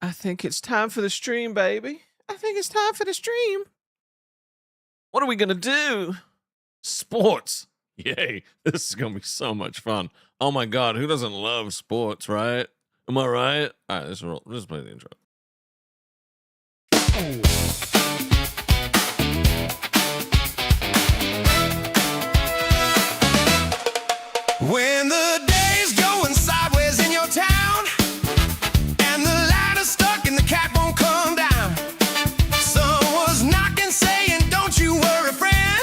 I think it's time for the stream, baby. I think it's time for the stream. What are we going to do? Sports. Yay. This is going to be so much fun. Oh my God. Who doesn't love sports, right? Am I right? All right, let's play the intro. When the day's going sideways in your town and the ladder's stuck and the cat won't come down, someone's knocking saying, don't you worry, friend.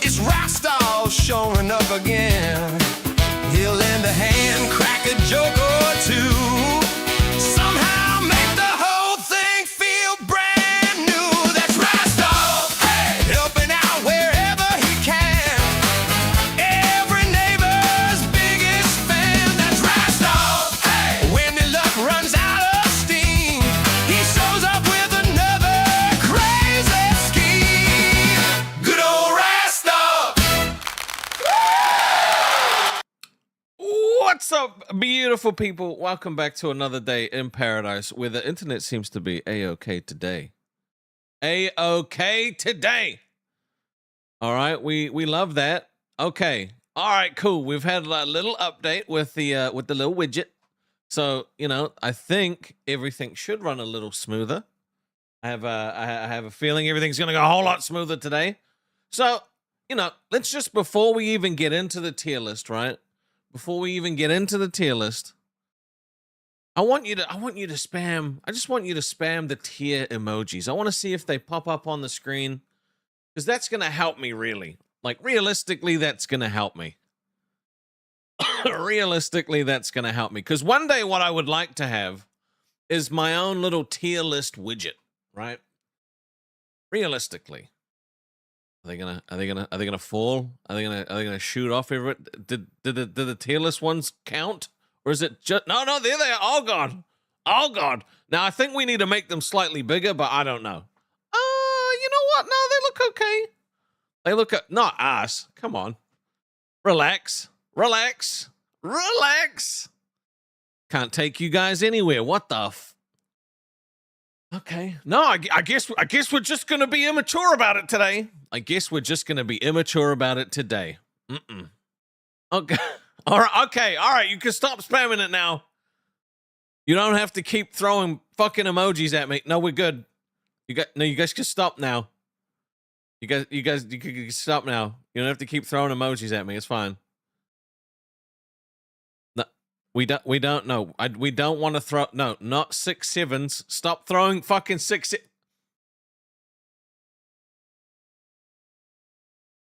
It's Rastov showing up again. He'll lend a hand, crack a joke or two, somehow make the whole thing feel brand new. That's Rastov, hey, helping out wherever he can. Every neighbor's biggest fan. That's Rastov, hey, when the luck runs out of steam, he shows up with another crazy scheme. Good old Rastov. What's up, beautiful people? Welcome back to another day in paradise where the internet seems to be A-OK today. A-OK today. All right, we love that. Okay. All right, cool. We've had a little update with the little widget. So, you know, I think everything should run a little smoother. I have a feeling everything's going to go a whole lot smoother today. So, you know, let's just, before we even get into the tier list, right? Before we even get into the tier list, I just want you to spam the tier emojis. I want to see if they pop up on the screen, because that's going to help me, really. Like, realistically, that's going to help me. Realistically, that's going to help me. Because one day what I would like to have is my own little tier list widget, right? Realistically. Are they gonna fall? Are they gonna shoot off everywhere? Did the tier list ones count? Or is it just no, there they are. Oh God. Oh God. Now I think we need to make them slightly bigger, but I don't know. You know what? No, they look okay. They look not us. Come on. Relax. Relax. Relax. Can't take you guys anywhere. What the Okay. No, I guess we're just gonna be immature about it today. I guess we're just gonna be immature about it today. Okay. All right. Okay. All right. You can stop spamming it now. You don't have to keep throwing fucking emojis at me. No, we're good. You guys can stop now. You can stop now. You don't have to keep throwing emojis at me. It's fine. We don't know. We don't want to throw. No, not 6 7s. Stop throwing fucking 6.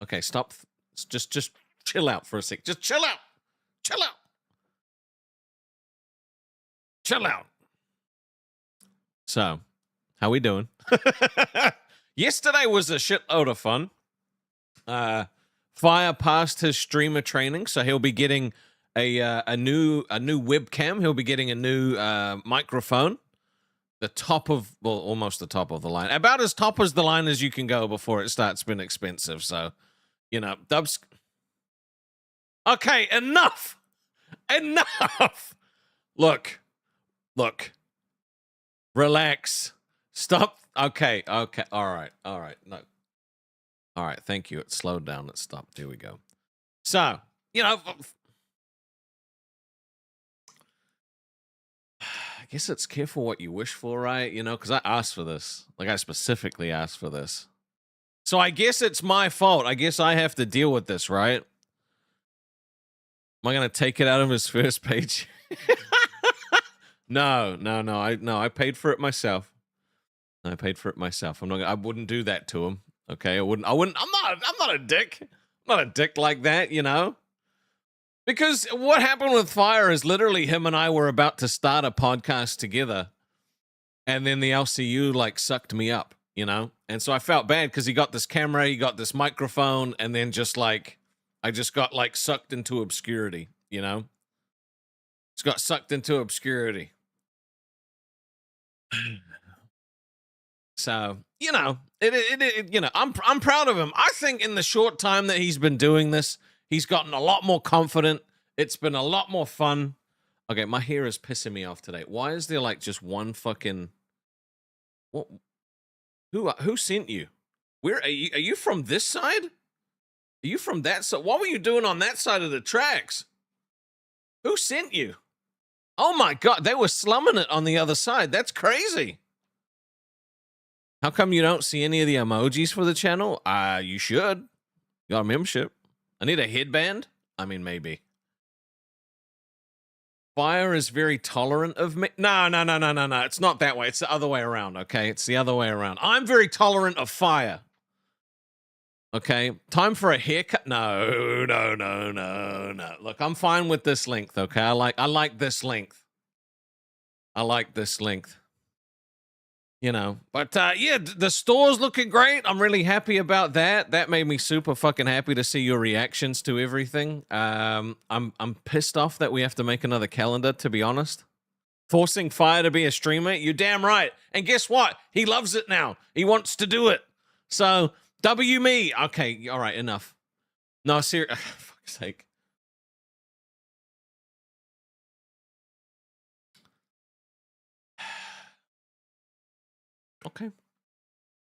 Okay, stop. Just chill out for a sec. Just chill out. Chill out. Chill out. So, how we doing? Yesterday was a shitload of fun. Fire passed his streamer training, so he'll be getting a new webcam. He'll be getting a new microphone. Almost the top of the line. About as top as the line as you can go before it starts being expensive. So, you know, dubs. Okay, enough. Enough. Look. Relax. Stop. Okay. All right. No. All right, thank you. It slowed down. It stopped. Here we go. So, you know, I guess it's careful what you wish for, right? You know, because I asked for this. Like, I specifically asked for this. So I guess it's my fault. I guess I have to deal with this, right? Am I going to take it out of his first page? No. I paid for it myself. I wouldn't do that to him. Okay, I wouldn't. I'm not a dick. I'm not a dick like that, you know? Because what happened with Fire is literally him and I were about to start a podcast together, and then the LCU like sucked me up, you know? And so I felt bad because he got this camera, he got this microphone, and then just like, I just got like sucked into obscurity, you know? Just got sucked into obscurity. So, you know, you know, I'm proud of him. I think in the short time that he's been doing this, he's gotten a lot more confident. It's been a lot more fun. Okay, my hair is pissing me off today. Why is there like just one fucking... What? Who sent you? Where are you? Are you from this side? Are you from that side? What were you doing on that side of the tracks? Who sent you? Oh my God, they were slumming it on the other side. That's crazy. How come you don't see any of the emojis for the channel? You should. You got a membership. I need a headband? I mean, maybe. Fire is very tolerant of me. No. It's not that way. It's the other way around, okay? It's the other way around. I'm very tolerant of fire. Okay? Time for a haircut? No. Look, I'm fine with this length, okay? I like this length. I like this length. You know, but yeah, the store's looking great. I'm really happy about that. That made me super fucking happy to see your reactions to everything. I'm pissed off that we have to make another calendar, to be honest. Forcing Fire to be a streamer, you're damn right. And guess what? He loves it now. He wants to do it. So, W me. Okay, all right, enough. No, seriously, fuck's sake. Okay.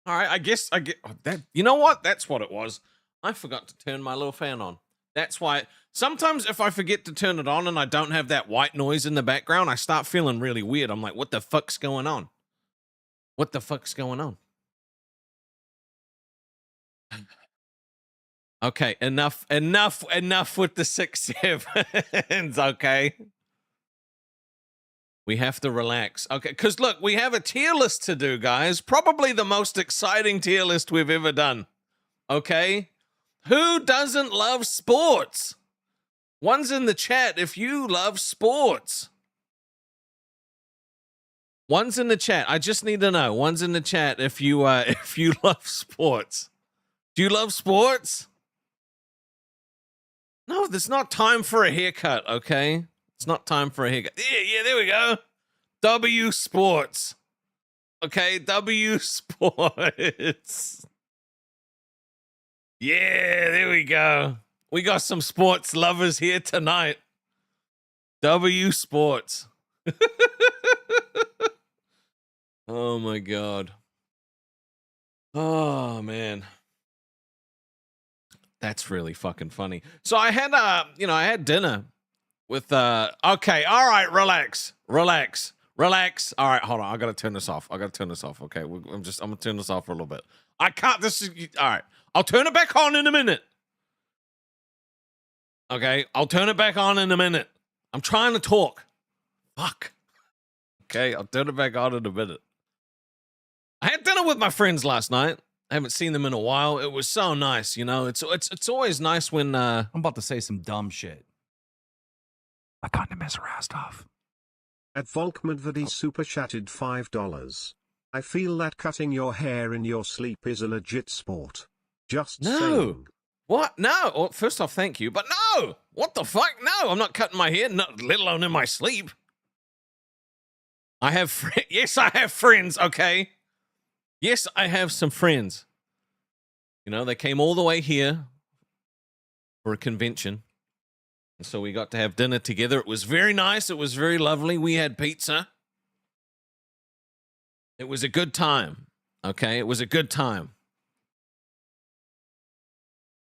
All right, I get that. You know what? That's what it was. I forgot to turn my little fan on. That's why sometimes if I forget to turn it on and I don't have that white noise in the background, I start feeling really weird. I'm like, what the fuck's going on? What the fuck's going on? Okay, enough with the 6 sevens, okay? We have to relax. Okay, because look, we have a tier list to do, guys. Probably the most exciting tier list we've ever done. Okay? Who doesn't love sports? One's in the chat if you love sports. One's in the chat. I just need to know. One's in the chat if you love sports. Do you love sports? No, there's not time for a haircut, okay? It's not time for a haircut. Yeah, there we go. W Sports. Okay, W Sports. Yeah, there we go. We got some sports lovers here tonight. W Sports. Oh my God. Oh man. That's really fucking funny. So I had I had dinner with okay, all right, relax. All right, hold on. I gotta turn this off. Okay, I'm gonna turn this off for a little bit. I can't. This is all right. I'll turn it back on in a minute. Okay, I'll turn it back on in a minute. I'm trying to talk. Fuck. Okay, I'll turn it back on in a minute. I had dinner with my friends last night. I haven't seen them in a while. It was so nice, you know. It's always nice when I'm about to say some dumb shit. I kind of miss Rastov. At Volkmadvadi super chatted $5. I feel that cutting your hair in your sleep is a legit sport. Just saying. What? No. Well, first off, thank you. But no. What the fuck? No, I'm not cutting my hair, let alone in my sleep. I have yes, I have friends, okay? Yes, I have some friends. You know, they came all the way here for a convention. And so we got to have dinner together. It was very nice. It was very lovely. We had pizza. It was a good time. Okay? It was a good time.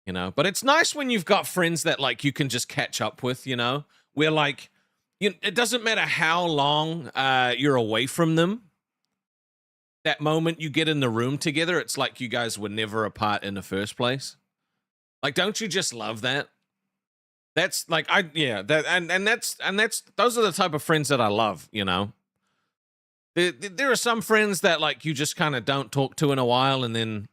You know, but it's nice when you've got friends that like you can just catch up with, you know? Where like, it doesn't matter how long you're away from them. That moment you get in the room together, it's like you guys were never apart in the first place. Like, don't you just love that? That's like, those are the type of friends that I love, you know? There are some friends that like you just kind of don't talk to in a while and then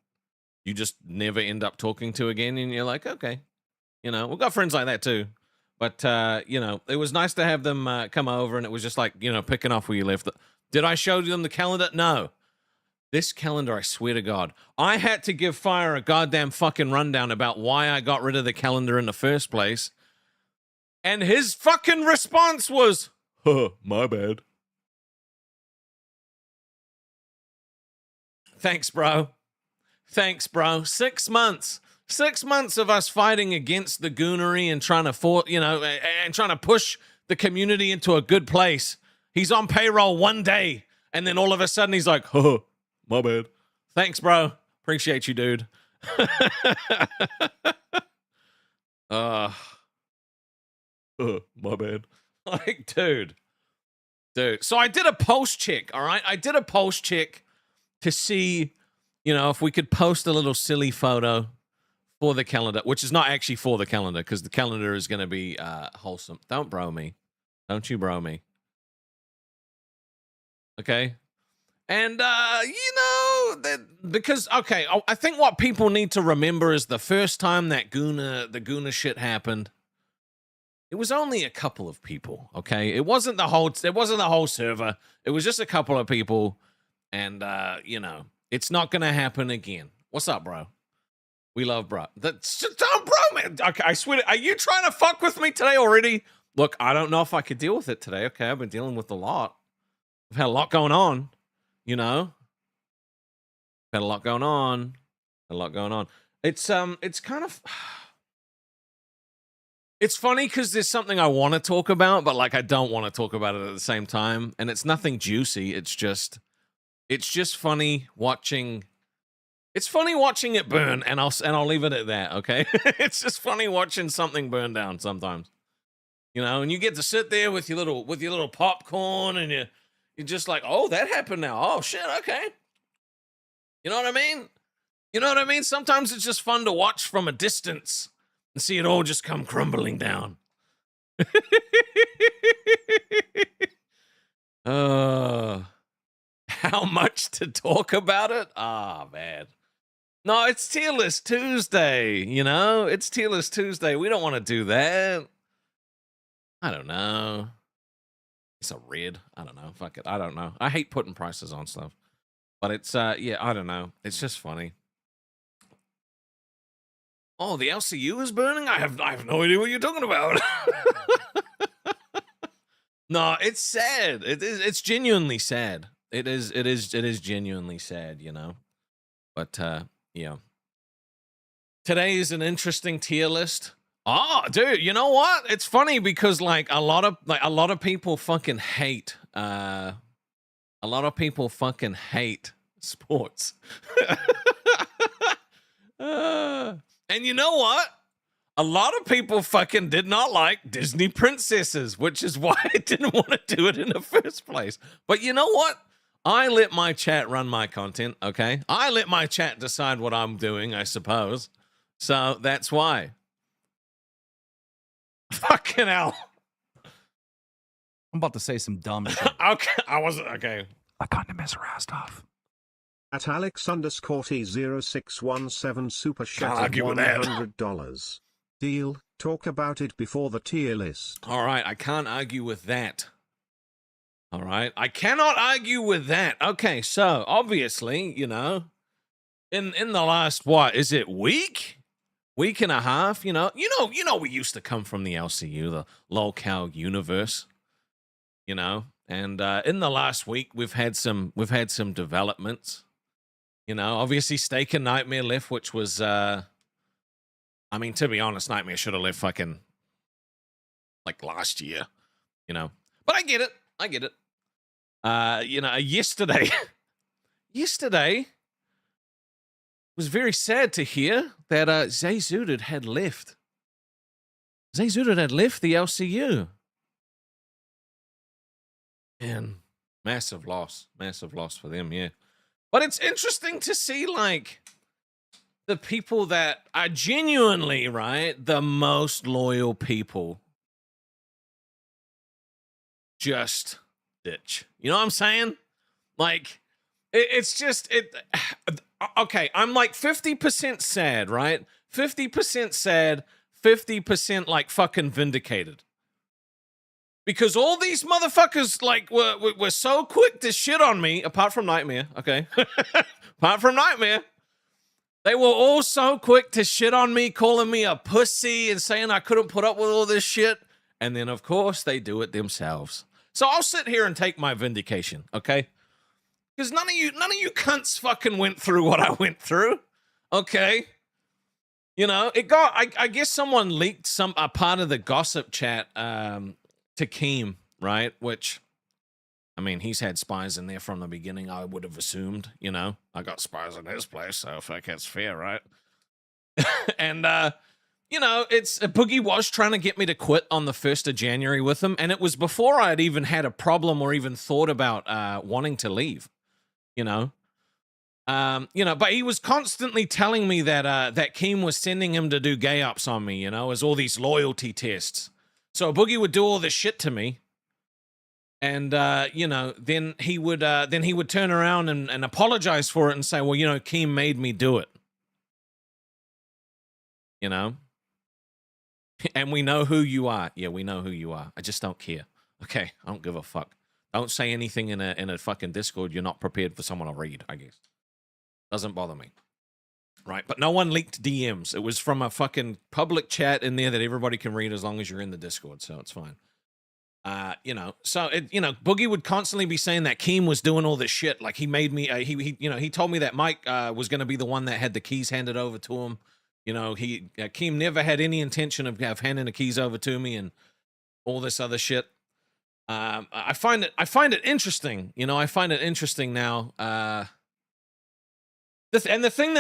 you just never end up talking to again. And you're like, okay, you know, we've got friends like that too. But, you know, it was nice to have them come over and it was just like, you know, picking off where you left. Did I show them the calendar? No. This calendar, I swear to God, I had to give Fire a goddamn fucking rundown about why I got rid of the calendar in the first place. And his fucking response was, huh, my bad. Thanks, bro. 6 months. 6 months of us fighting against the goonery and trying to, and trying to push the community into a good place. He's on payroll one day, and then all of a sudden he's like, oh, my bad. Thanks, bro. Appreciate you, dude. My bad. Like, dude. So I did a post check, all right? I did a post check to see, you know, if we could post a little silly photo for the calendar, which is not actually for the calendar, because the calendar is going to be wholesome. Don't bro me. Don't you bro me. Okay? And, you know, because, okay, I think what people need to remember is the first time that the Guna shit happened, it was only a couple of people, okay? It wasn't the whole server. It was just a couple of people, and, you know, it's not going to happen again. What's up, bro? We love bro. That's just, oh, bro, man. Okay, I swear, are you trying to fuck with me today already? Look, I don't know if I could deal with it today, okay? I've been dealing with a lot. I've had a lot going on. You know, had a lot going on. It's kind of, it's funny because there's something I want to talk about, but like I don't want to talk about it at the same time. And it's nothing juicy. It's just funny watching. It's funny watching it burn, and I'll leave it at that. Okay, it's just funny watching something burn down sometimes. You know, and you get to sit there with your little popcorn, and you're just like, oh, that happened now. Oh, shit, okay. You know what I mean? You know what I mean? Sometimes it's just fun to watch from a distance and see it all just come crumbling down. How much to talk about it? Ah, man. No, it's Tier List Tuesday, you know? It's Tier List Tuesday. We don't want to do that. I don't know. It's a red. I don't know. Fuck it. I don't know. I hate putting prices on stuff. But it's, yeah, I don't know. It's just funny. Oh, the LCU is burning? I have no idea what you're talking about. No, it's sad. It's genuinely sad. It is genuinely sad, you know? But, yeah. Today is an interesting tier list. Oh, dude, you know what? It's funny because like a lot of people fucking hate sports. And you know what? A lot of people fucking did not like Disney princesses, which is why I didn't want to do it in the first place. But you know what? I let my chat run my content, okay? I let my chat decide what I'm doing, I suppose. So that's why. Fucking hell. I'm about to say some dumb shit. Okay, I wasn't, okay. I kind of miss Rastov. At Alex_T0617 super chat $100. Deal, talk about it before the tier list. All right, I can't argue with that. All right, I cannot argue with that. Okay, so obviously, you know, in the last, what, is it week and a half, you know, we used to come from the LCU, the lolcow universe, you know, and in the last week we've had some developments, you know. Obviously Steak and Nightmare left, which was I mean, to be honest, Nightmare should have left fucking like last year, you know, but I get it. You know, yesterday was very sad to hear that Zay Zudid had left. Zay Zudid had left the LCU. And massive loss for them, yeah. But it's interesting to see, like, the people that are genuinely, right, the most loyal people just ditch. You know what I'm saying? Like, it's just, okay, I'm like 50% sad, right? 50% sad, 50% like fucking vindicated. Because all these motherfuckers like were so quick to shit on me, apart from Nightmare, okay? Apart from Nightmare. They were all so quick to shit on me, calling me a pussy and saying I couldn't put up with all this shit. And then, of course, they do it themselves. So I'll sit here and take my vindication, okay? Because none of you cunts fucking went through what I went through, okay? You know, it got, I guess someone leaked a part of the gossip chat to to Keem, right? Which, I mean, he's had spies in there from the beginning, I would have assumed, you know. I got spies in his place, so fuck, that's fair, right? And, you know, Boogie was trying to get me to quit on the 1st of January with him, and it was before I had even had a problem or even thought about wanting to leave, you know. But he was constantly telling me that that Keem was sending him to do gay ups on me, you know, as all these loyalty tests. So Boogie would do all this shit to me, and then he would turn around and apologize for it and say, well, you know, Keem made me do it, you know. And we know who you are. Yeah, we know who you are. I just don't care. Okay, I don't give a fuck. Don't say anything in a fucking Discord you're not prepared for someone to read, I guess. Doesn't bother me. Right, but no one leaked DMs. It was from a fucking public chat in there that everybody can read as long as you're in the Discord, so it's fine. Boogie would constantly be saying that Keem was doing all this shit. Like, he made me, he told me that Mike was going to be the one that had the keys handed over to him. You know, Keem never had any intention of handing the keys over to me and all this other shit. I find it interesting. You know, I find it interesting now. The thing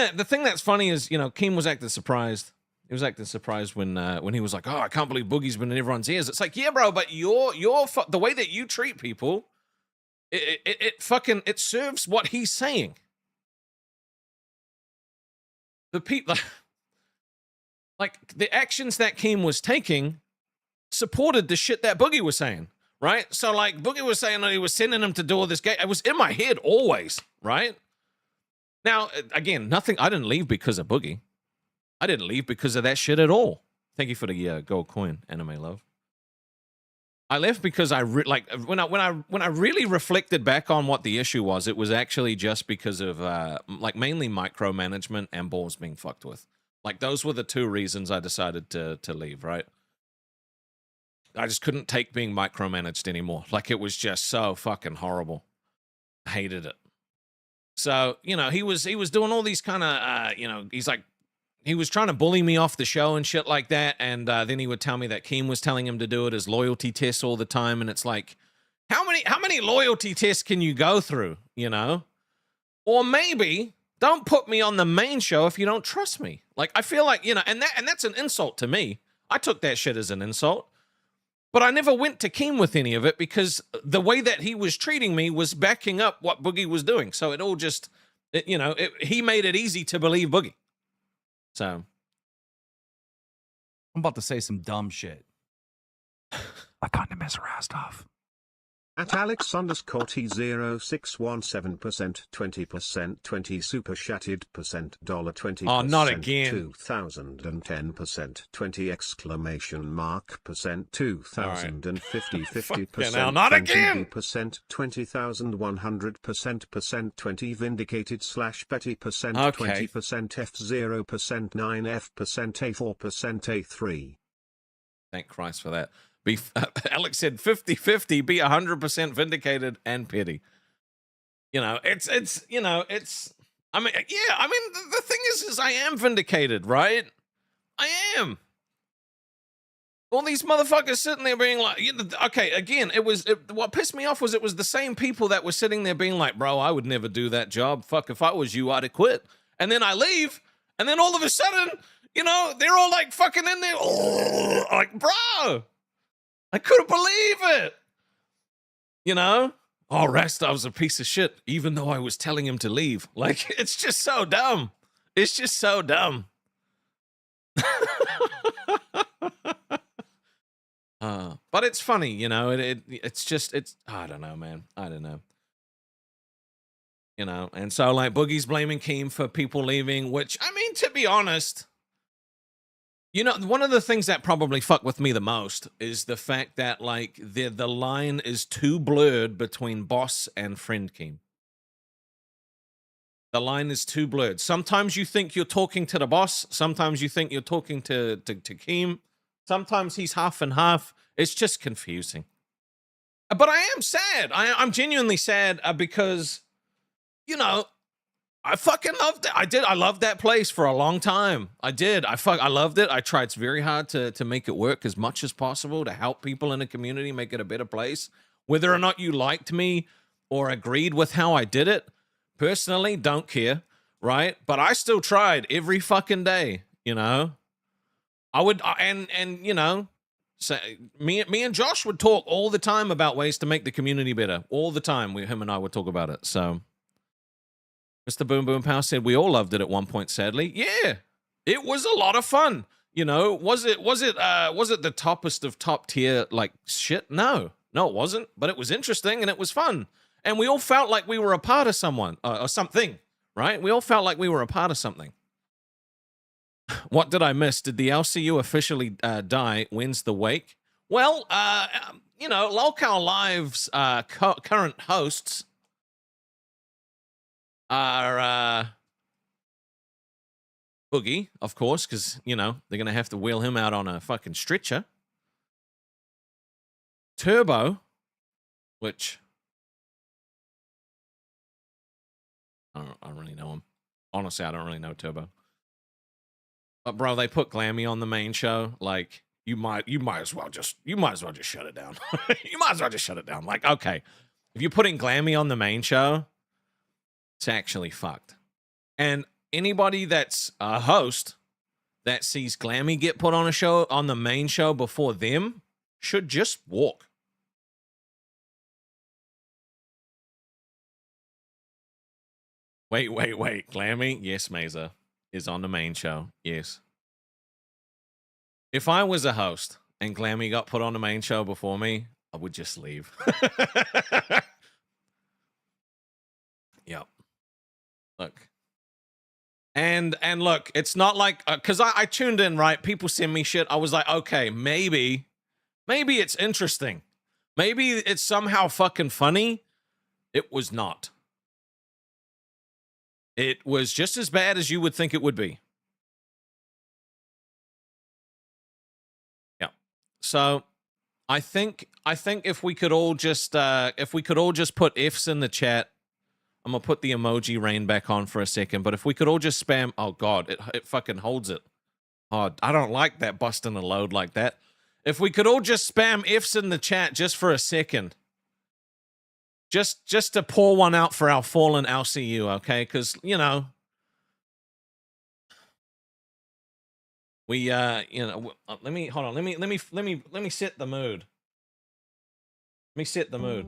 that's funny is, you know, Keem was acting surprised. He was acting surprised when he was like, "Oh, I can't believe Boogie's been in everyone's ears." It's like, yeah, bro, but the way that you treat people, it serves what he's saying. The people, like the actions that Keem was taking, supported the shit that Boogie was saying, right? So like Boogie was saying that he was sending him to do all this gay. It was in my head always, right? Now, again, I didn't leave because of Boogie. I didn't leave because of that shit at all. Thank you for the gold coin, Anime Love. I left because when I really reflected back on what the issue was, it was actually just because of mainly micromanagement and balls being fucked with. Like, those were the two reasons I decided to leave, right? I just couldn't take being micromanaged anymore. Like, it was just so fucking horrible. I hated it. So, you know, he was doing all these kind of, he was trying to bully me off the show and shit like that. And then he would tell me that Keem was telling him to do it as loyalty tests all the time. And it's like, how many loyalty tests can you go through, you know? Or maybe don't put me on the main show if you don't trust me. Like, I feel like, you know, and that's an insult to me. I took that shit as an insult. But I never went to Keem with any of it because the way that he was treating me was backing up what Boogie was doing. So it all just, he made it easy to believe Boogie. So. I'm about to say some dumb shit. My condom is Rastov. At Alex_T0617%, 20%, 20 super chatted %, $20. Oh, not again. 2010%, 20 exclamation mark %, 2050, 50%, now, not again. 20%, 20,100%, 20 vindicated / petty %, Okay. 20% F0%, 9F%, A4%, A3. Thank Christ for that. Alex said 50-50, be 100% vindicated and petty. You know, the thing is I am vindicated, right? I am. All these motherfuckers sitting there being like, okay, again, what pissed me off was it was the same people that were sitting there being like, bro, I would never do that job. Fuck, if I was you, I'd have quit. And then I leave, and then all of a sudden, you know, they're all like fucking in there. Like, bro, I couldn't believe it. You know? Oh, Rastov's a piece of shit, even though I was telling him to leave. Like, it's just so dumb. It's just so dumb. But it's funny, you know, it's I don't know, man. I don't know. You know, and so like Boogie's blaming Keem for people leaving, which, I mean, to be honest, you know, one of the things that probably fuck with me the most is the fact that like the line is too blurred between boss and friend Keem. The line is too blurred. Sometimes you think you're talking to the boss. Sometimes you think you're talking to Keem. Sometimes he's half and half. It's just confusing. But I am sad. I'm genuinely sad because, you know, I fucking loved it. I did. I loved that place for a long time. I did. I loved it. I tried very hard to make it work as much as possible to help people in the community make it a better place. Whether or not you liked me or agreed with how I did it, personally, don't care, right? But I still tried every fucking day, you know? I would, and you know, say, me and Josh would talk all the time about ways to make the community better. All the time, him and I would talk about it. So, Mr. Boom Boom Power said we all loved it at one point. Sadly, yeah, it was a lot of fun. You know, was it the toppest of top tier like shit? No, it wasn't. But it was interesting and it was fun, and we all felt like we were a part of someone or something, right? We all felt like we were a part of something. What did I miss? Did the LCU officially die? When's the wake? Well, you know, Lolcow Live's current hosts are Boogie, of course, because, you know, they're going to have to wheel him out on a fucking stretcher. Turbo, which I don't really know him. Honestly, I don't really know Turbo. But bro, they put Glammy on the main show. Like, you might as well just shut it down. You might as well just shut it down. Like, okay, if you're putting Glammy on the main show, it's actually fucked. And anybody that's a host that sees Glammy get put on a show on the main show before them should just walk. Wait. Glammy? Yes, Mesa is on the main show. Yes. If I was a host and Glammy got put on the main show before me, I would just leave. Yep. Look. And look, it's not like, because I tuned in, right? People send me shit. I was like, okay, maybe it's interesting. Maybe it's somehow fucking funny. It was not. It was just as bad as you would think it would be. Yeah. So I think if we could all just put F's in the chat, I'm gonna put the emoji rain back on for a second. But if we could all just spam, oh god, it fucking holds it. Oh, I don't like that busting a load like that. If we could all just spam F's in the chat just for a second. Just to pour one out for our fallen LCU, okay? Because, you know, we you know, let me hold on. Let me set the mood. Let me set the mood.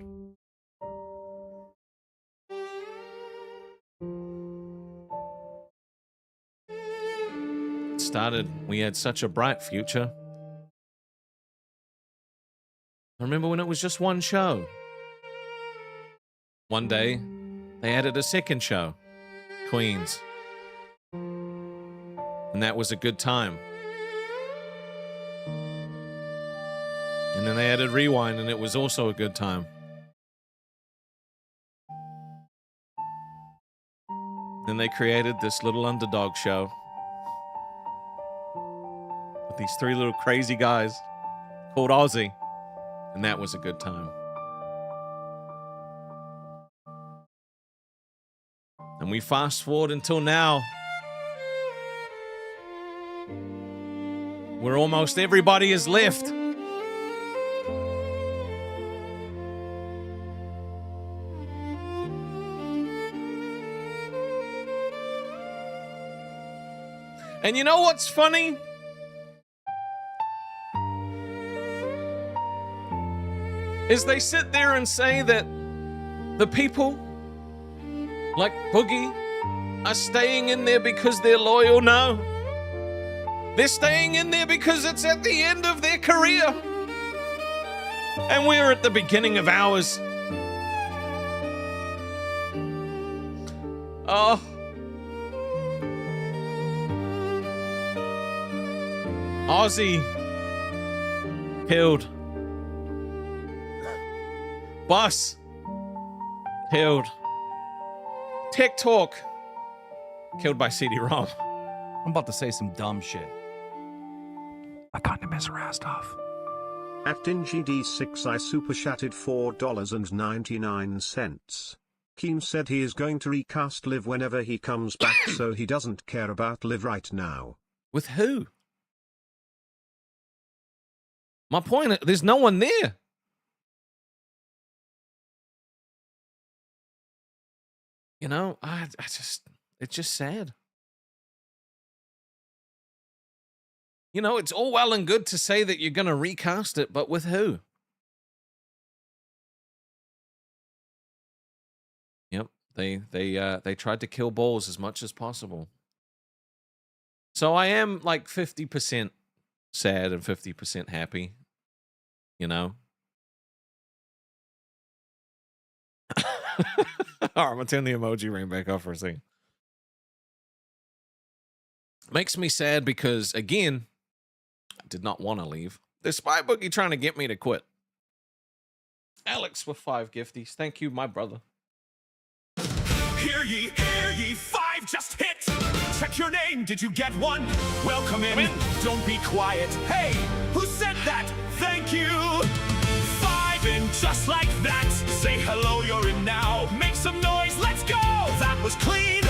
It started, we had such a bright future. I remember when it was just one show. One day, they added a second show, Queens. And that was a good time. And then they added Rewind, and it was also a good time. Then they created this little underdog show with these three little crazy guys called Aussie. And that was a good time. And we fast forward until now, where almost everybody is left. And you know what's funny? Is they sit there and say that the people like Boogie are staying in there because they're loyal. No. They're staying in there because it's at the end of their career. And we're at the beginning of ours. Oh. Aussie. Killed. Bus. Killed. Tech Talk. Killed by CD-ROM. I'm about to say some dumb shit. I kind of miss Rastov. At DingyD6 I super chatted $4.99. Hakeem said he is going to recast Liv whenever he comes back, so he doesn't care about Liv right now. With who? My point, there's no one there. You know, it's just sad. You know, it's all well and good to say that you're going to recast it, but with who? Yep, they tried to kill balls as much as possible. So I am like 50% sad and 50% happy. You know. All right, I'm gonna turn the emoji ring back off for a second. Makes me sad because, again, I did not want to leave. Despite Boogie trying to get me to quit. Alex with 5 gifties. Thank you, my brother. Hear ye, 5 just hit. Check your name, did you get one? Welcome in, don't be quiet. Hey, who said that? Thank you. 5 in just like that. Say hello, you're in now. Make some noise, let's go. That was clean.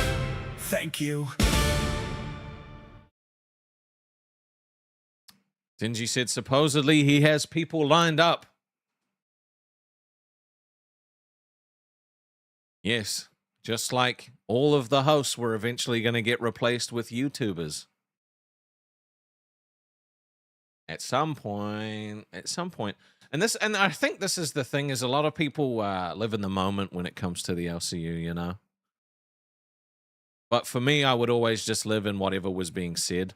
Thank you. Dingy said supposedly he has people lined up. Yes, just like all of the hosts were eventually going to get replaced with YouTubers. At some point. And I think this is the thing, is a lot of people live in the moment when it comes to the LCU, you know? But for me, I would always just live in whatever was being said,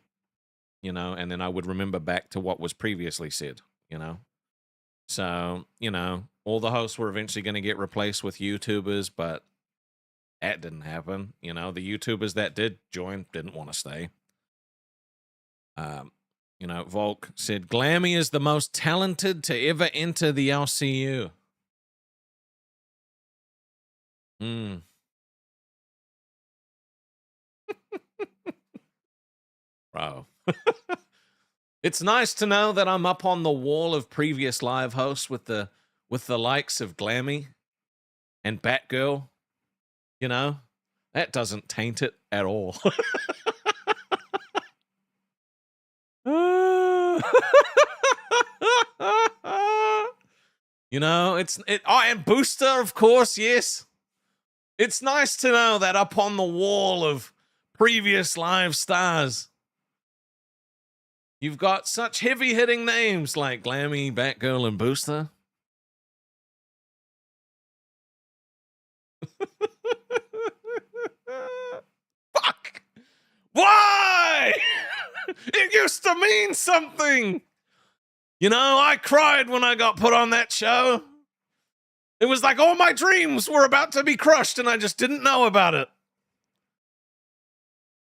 you know, and then I would remember back to what was previously said, you know? So, you know, all the hosts were eventually going to get replaced with YouTubers, but that didn't happen. You know, the YouTubers that did join didn't want to stay. You know, Volk said, Glammy is the most talented to ever enter the LCU. Bro. It's nice to know that I'm up on the wall of previous live hosts with the likes of Glammy and Batgirl. You know, that doesn't taint it at all. You know, and Booster, of course, yes. It's nice to know that up on the wall of previous live stars, you've got such heavy-hitting names like Glammy, Batgirl, and Booster. Fuck! Why? It used to mean something. You know, I cried when I got put on that show. It was like all my dreams were about to be crushed and I just didn't know about it.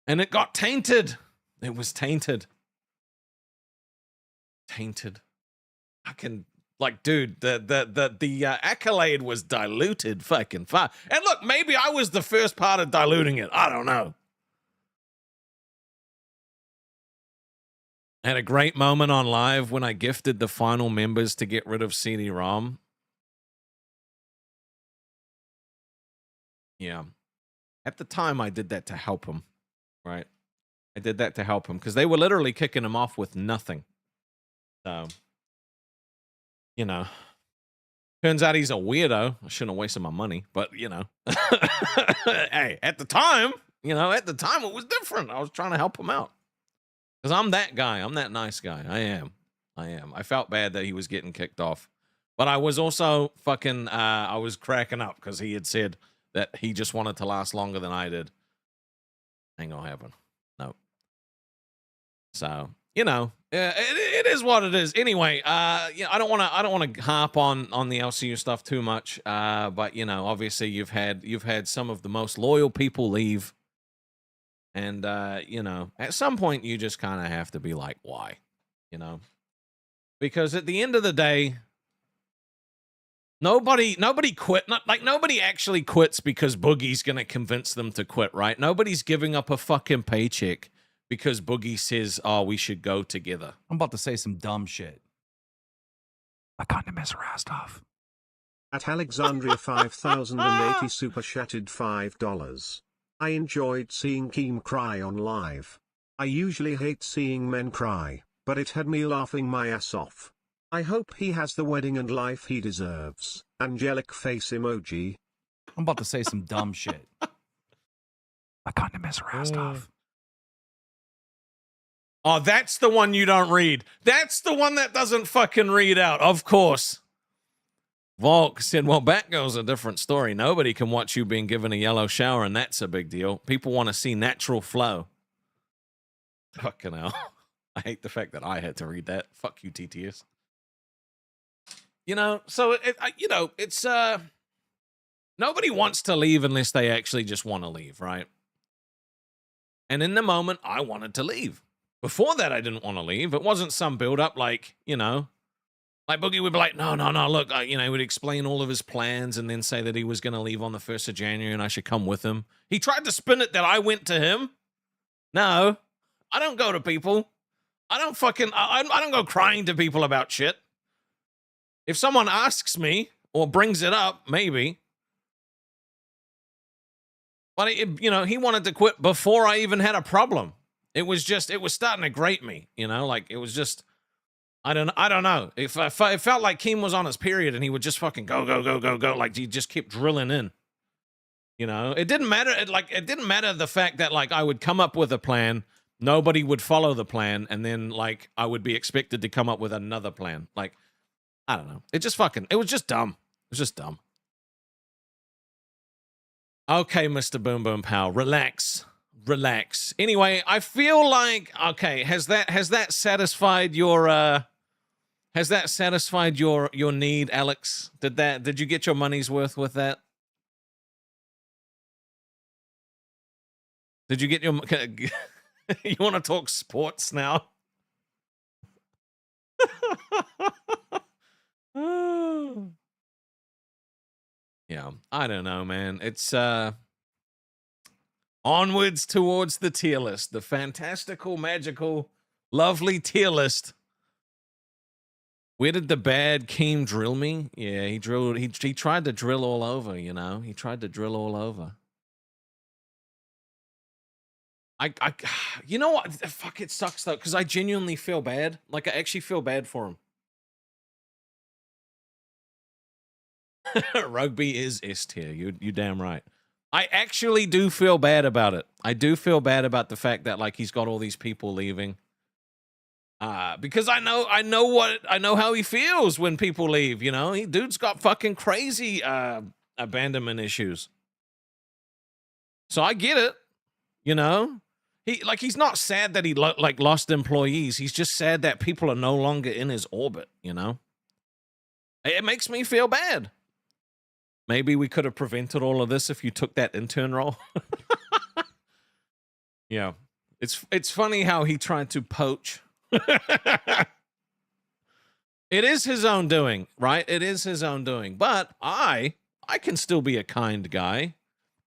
And it got tainted. It was tainted. Tainted. I can, like, dude, the accolade was diluted fucking far. And look, maybe I was the first part of diluting it. I don't know. I had a great moment on live when I gifted the final members to get rid of CD-ROM. Yeah. At the time, I did that to help him, right? I did that to help him because they were literally kicking him off with nothing. So, you know, turns out he's a weirdo. I shouldn't have wasted my money, but, you know. Hey, at the time, it was different. I was trying to help him out. Because I'm that guy. I'm that nice guy. I am. I felt bad that he was getting kicked off. But I was also fucking, I was cracking up because he had said that he just wanted to last longer than I did. Ain't gonna happen. No. So, you know, it is what it is. Anyway, you know, I don't want to harp on the LCU stuff too much. But you know, obviously you've had some of the most loyal people leave. And, you know, at some point you just kind of have to be like, why? You know? Because at the end of the day, nobody quit. Nobody actually quits because Boogie's going to convince them to quit, right? Nobody's giving up a fucking paycheck because Boogie says, oh, we should go together. I'm about to say some dumb shit. I kind of miss Rastov. At Alexandria 5080 super chatted $5. I enjoyed seeing Keem cry on live. I usually hate seeing men cry, but it had me laughing my ass off. I hope he has the wedding and life he deserves. Angelic face emoji. I'm about to say some dumb shit. I kind of miss Rastov. Oh, that's the one you don't read. That's the one that doesn't fucking read out. Of course. Volk said, well, Batgirl's a different story. Nobody can watch you being given a yellow shower, and that's a big deal. People want to see natural flow. Fucking hell. I hate the fact that I had to read that. Fuck you, TTS. You know, so, it's, nobody wants to leave unless they actually just want to leave, right? And in the moment, I wanted to leave. Before that, I didn't want to leave. It wasn't some build-up like, like Boogie would be like, no, look, he would explain all of his plans and then say that he was going to leave on the 1st of January and I should come with him. He tried to spin it that I went to him. No, I don't go to people. I don't go crying to people about shit. If someone asks me or brings it up, maybe. But, he wanted to quit before I even had a problem. It was starting to grate me, like it was just, I don't know. It felt like Keem was on his period and he would just fucking go. Like he just kept drilling in, it didn't matter. It didn't matter the fact that like I would come up with a plan. Nobody would follow the plan. And then like I would be expected to come up with another plan. Like, I don't know. It was just dumb. It was just dumb. Okay, Mr. Boom Boom Pow, relax. Anyway, I feel like, okay, has that satisfied your need, Alex? Did you get your money's worth with that? Did you get your, you want to talk sports now? Yeah, I don't know, man. It's, onwards towards the tier list. The fantastical, magical, lovely tier list. Where did the bad Keem drill me? Yeah, he tried to drill all over, He tried to drill all over. You know what? Fuck, it sucks, though, because I genuinely feel bad. Like, I actually feel bad for him. Rugby is S tier. You damn right. I actually do feel bad about it. I do feel bad about the fact that like he's got all these people leaving. Because I know how he feels when people leave, Dude's got fucking crazy abandonment issues. So I get it, He's not sad that he lost employees. He's just sad that people are no longer in his orbit, It makes me feel bad. Maybe we could have prevented all of this if you took that intern role. Yeah. It's funny how he tried to poach. It is his own doing, right? It is his own doing. But I can still be a kind guy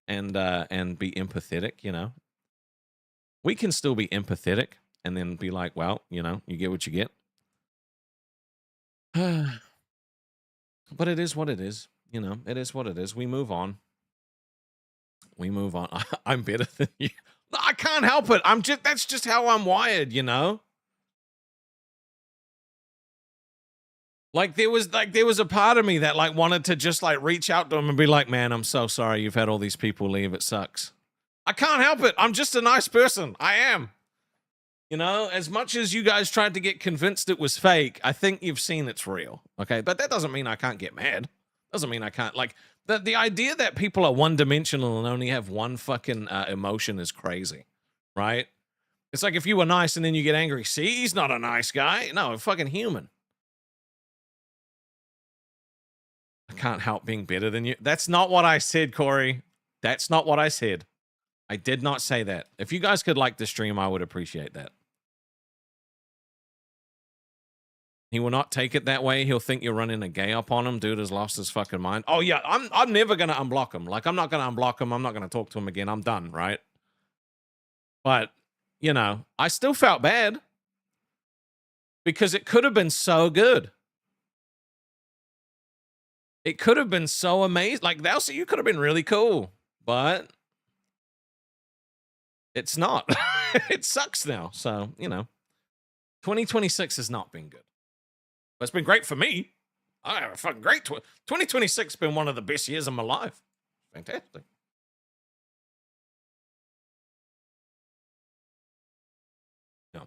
and be empathetic, We can still be empathetic and then be like, well, you get what you get. But it is what it is. It is what it is. We move on. I'm better than you. I can't help it. That's just how I'm wired, Like there was a part of me that like wanted to just like reach out to him and be like, man, I'm so sorry you've had all these people leave. It sucks. I can't help it. I'm just a nice person. I am. As much as you guys tried to get convinced it was fake, I think you've seen it's real. Okay. But that doesn't mean I can't get mad. Doesn't mean I can't like the idea that people are one-dimensional and only have one fucking emotion is crazy, right? It's like if you were nice and then you get angry. See, he's not a nice guy. No, a fucking human. I can't help being better than you. That's not what I said, Corey. That's not what I said. I did not say that. If you guys could like the stream, I would appreciate that. He will not take it that way. He'll think you're running a gay up on him. Dude has lost his fucking mind. Oh, yeah, I'm never going to unblock him. Like, I'm not going to unblock him. I'm not going to talk to him again. I'm done, right? But, I still felt bad. Because it could have been so good. It could have been so amazing. Like, the LCU could have been really cool, but it's not. It sucks now. So, 2026 has not been good. But it's been great for me. I have a fucking great 2026 has been one of the best years of my life. Fantastic. Yeah.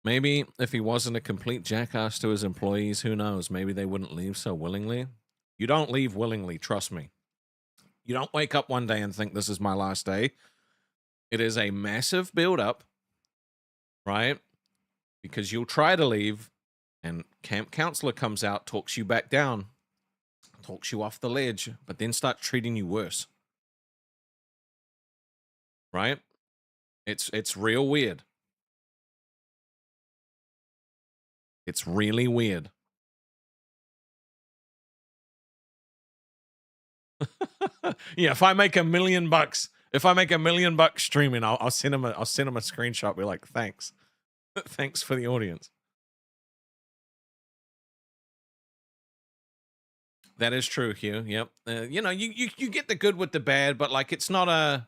Maybe if he wasn't a complete jackass to his employees, who knows? Maybe they wouldn't leave so willingly. You don't leave willingly, trust me. You don't wake up one day and think this is my last day. It is a massive build-up, right? Because you'll try to leave, and camp counselor comes out, talks you back down, talks you off the ledge, but then starts treating you worse. Right? It's real weird. It's really weird. Yeah, if I make $1 million, streaming, I'll send him a screenshot. Be like, thanks. Thanks for the audience. That is true, Hugh. Yep. You get the good with the bad, but like it's not a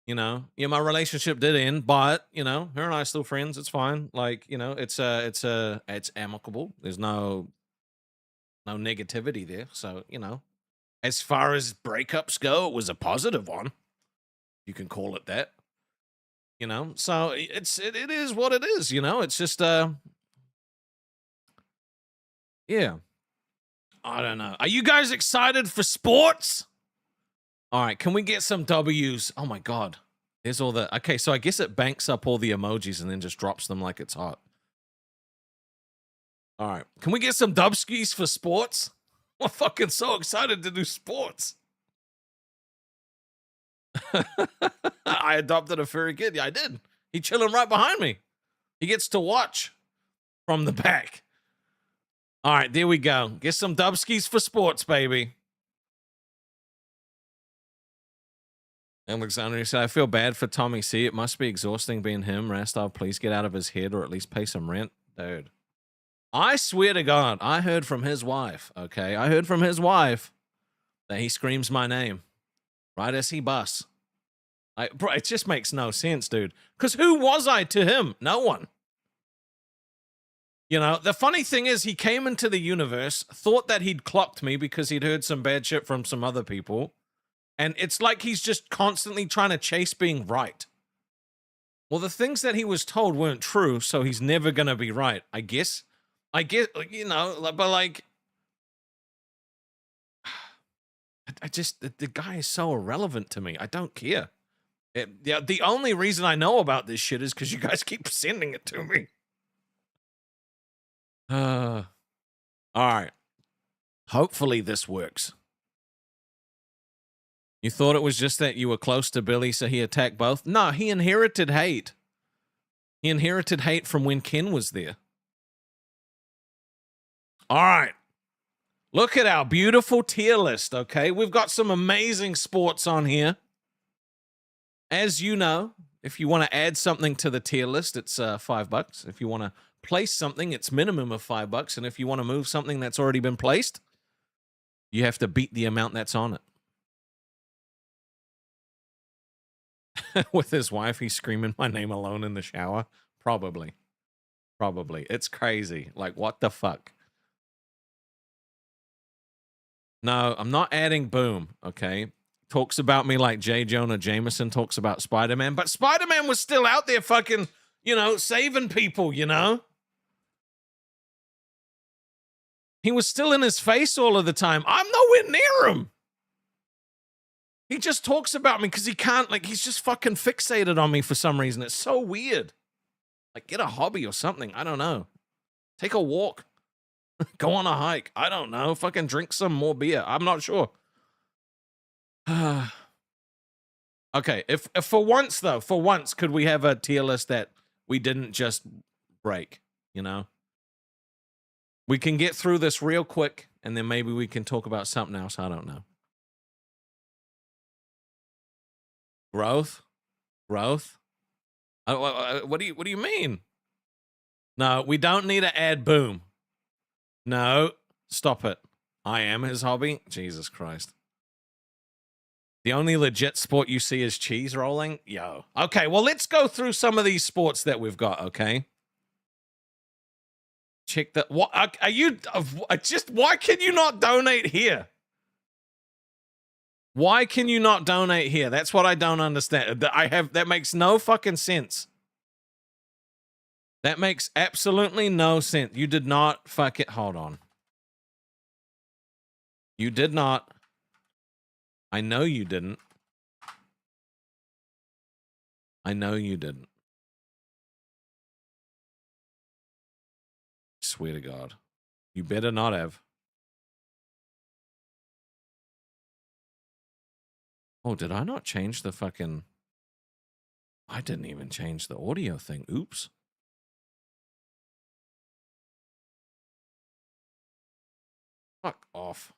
my relationship did end, but her and I are still friends. It's fine. Like, it's amicable. There's no negativity there. So, as far as breakups go, it was a positive one. You can call it that. So it is what it is, it's just yeah. I don't know. Are you guys excited for sports? All right, can we get some W's? Oh my God. There's all the okay, so I guess it banks up all the emojis and then just drops them like it's hot. All right. Can we get some dubskis for sports? I'm fucking so excited to do sports. I adopted a furry kid. Yeah, I did. He's chilling right behind me. He gets to watch from the back. All right, there we go. Get some dubskis for sports, baby. Alexander said, I feel bad for Tommy C. It must be exhausting being him. Rastov, please get out of his head or at least pay some rent. Dude. I swear to God, I heard from his wife, okay? I heard from his wife that he screams my name right as he busts. Bro, it just makes no sense, dude. Because who was I to him? No one. The funny thing is he came into the universe, thought that he'd clocked me because he'd heard some bad shit from some other people. And it's like he's just constantly trying to chase being right. Well, the things that he was told weren't true, so he's never going to be right, I guess. But like, the guy is so irrelevant to me. I don't care. The only reason I know about this shit is because you guys keep sending it to me. All right. Hopefully this works. You thought it was just that you were close to Billy, so he attacked both? No, he inherited hate. He inherited hate from when Ken was there. All right. Look at our beautiful tier list, okay? We've got some amazing sports on here. As you know, if you want to add something to the tier list, it's $5. If you want to place something, it's minimum of $5. And if you want to move something that's already been placed, you have to beat the amount that's on it. With his wife, he's screaming my name alone in the shower. Probably. It's crazy. Like, what the fuck? No, I'm not adding Boom, okay? Talks about me like J. Jonah Jameson talks about Spider-Man, but Spider-Man was still out there fucking, saving people, He was still in his face all of the time. I'm nowhere near him. He just talks about me because he can't, he's just fucking fixated on me for some reason. It's so weird. Like, get a hobby or something. I don't know. Take a walk. Go on a hike. I don't know. Fucking drink some more beer. I'm not sure. Okay, if for once, could we have a tier list that we didn't just break, We can get through this real quick, and then maybe we can talk about something else. I don't know. Growth? What do you mean? No, we don't need to add boom. No, stop it. I am his hobby. Jesus Christ. The only legit sport you see is cheese rolling? Yo. Okay, well, let's go through some of these sports that we've got, okay? Check that. What are you just why can you not donate here? Why can you not donate here? That's what I don't understand. That makes no fucking sense. That makes absolutely no sense. You did not fuck it. Hold on. You did not. I know you didn't. I know you didn't. Swear to God. You better not have. Oh, did I not change the fucking... I didn't even change the audio thing. Oops. Fuck off.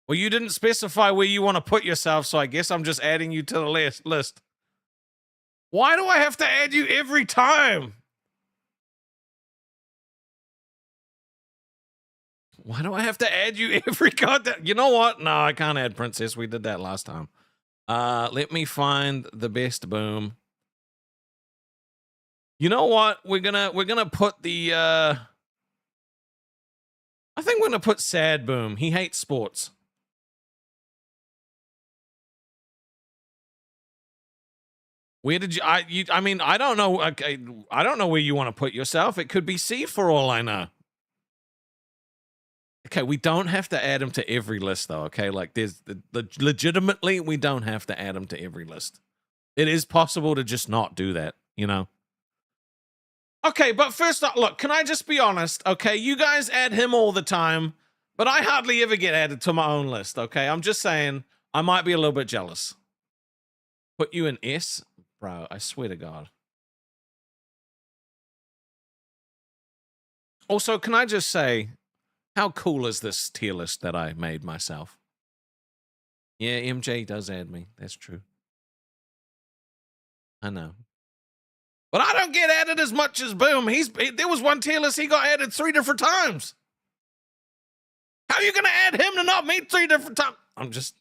Well, you didn't specify where you want to put yourself, so I guess I'm just adding you to the list. Why do I have to add you every time? Why do I have to add you every goddamn... You know what? No, I can't add Princess. We did that last time. Let me find the best boom. You know what? We're gonna put the I think we're gonna put sad boom. He hates sports. Where did you I mean, I don't know. Okay, I don't know where you want to put yourself. It could be C for all I know. Okay, we don't have to add him to every list though, okay? Like there's legitimately we don't have to add him to every list. It is possible to just not do that, you know? Okay, but first up, look, can I just be honest? Okay, you guys add him all the time, but I hardly ever get added to my own list, okay? I'm just saying I might be a little bit jealous. Put you in S? Bro, I swear to God. Also, can I just say, how cool is this tier list that I made myself? Yeah, MJ does add me. That's true. I know. But I don't get added as much as Boom. There was one tier list he got added 3 different times. How are you going to add him to not me 3 different times? I'm just...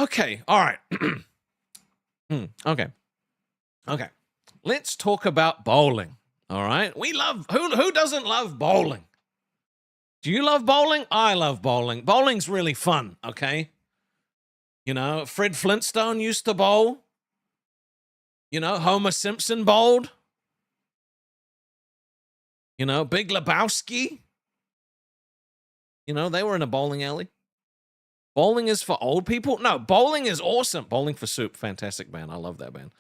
Okay, all right. Okay. Okay. Let's talk about bowling. All right? We love... Who doesn't love bowling? Do you love bowling? I love bowling. Bowling's really fun, okay? You know, Fred Flintstone used to bowl. You know, Homer Simpson bowled. You know, Big Lebowski. You know, they were in a bowling alley. Bowling is for old people? No, bowling is awesome. Bowling for Soup, fantastic band. I love that band.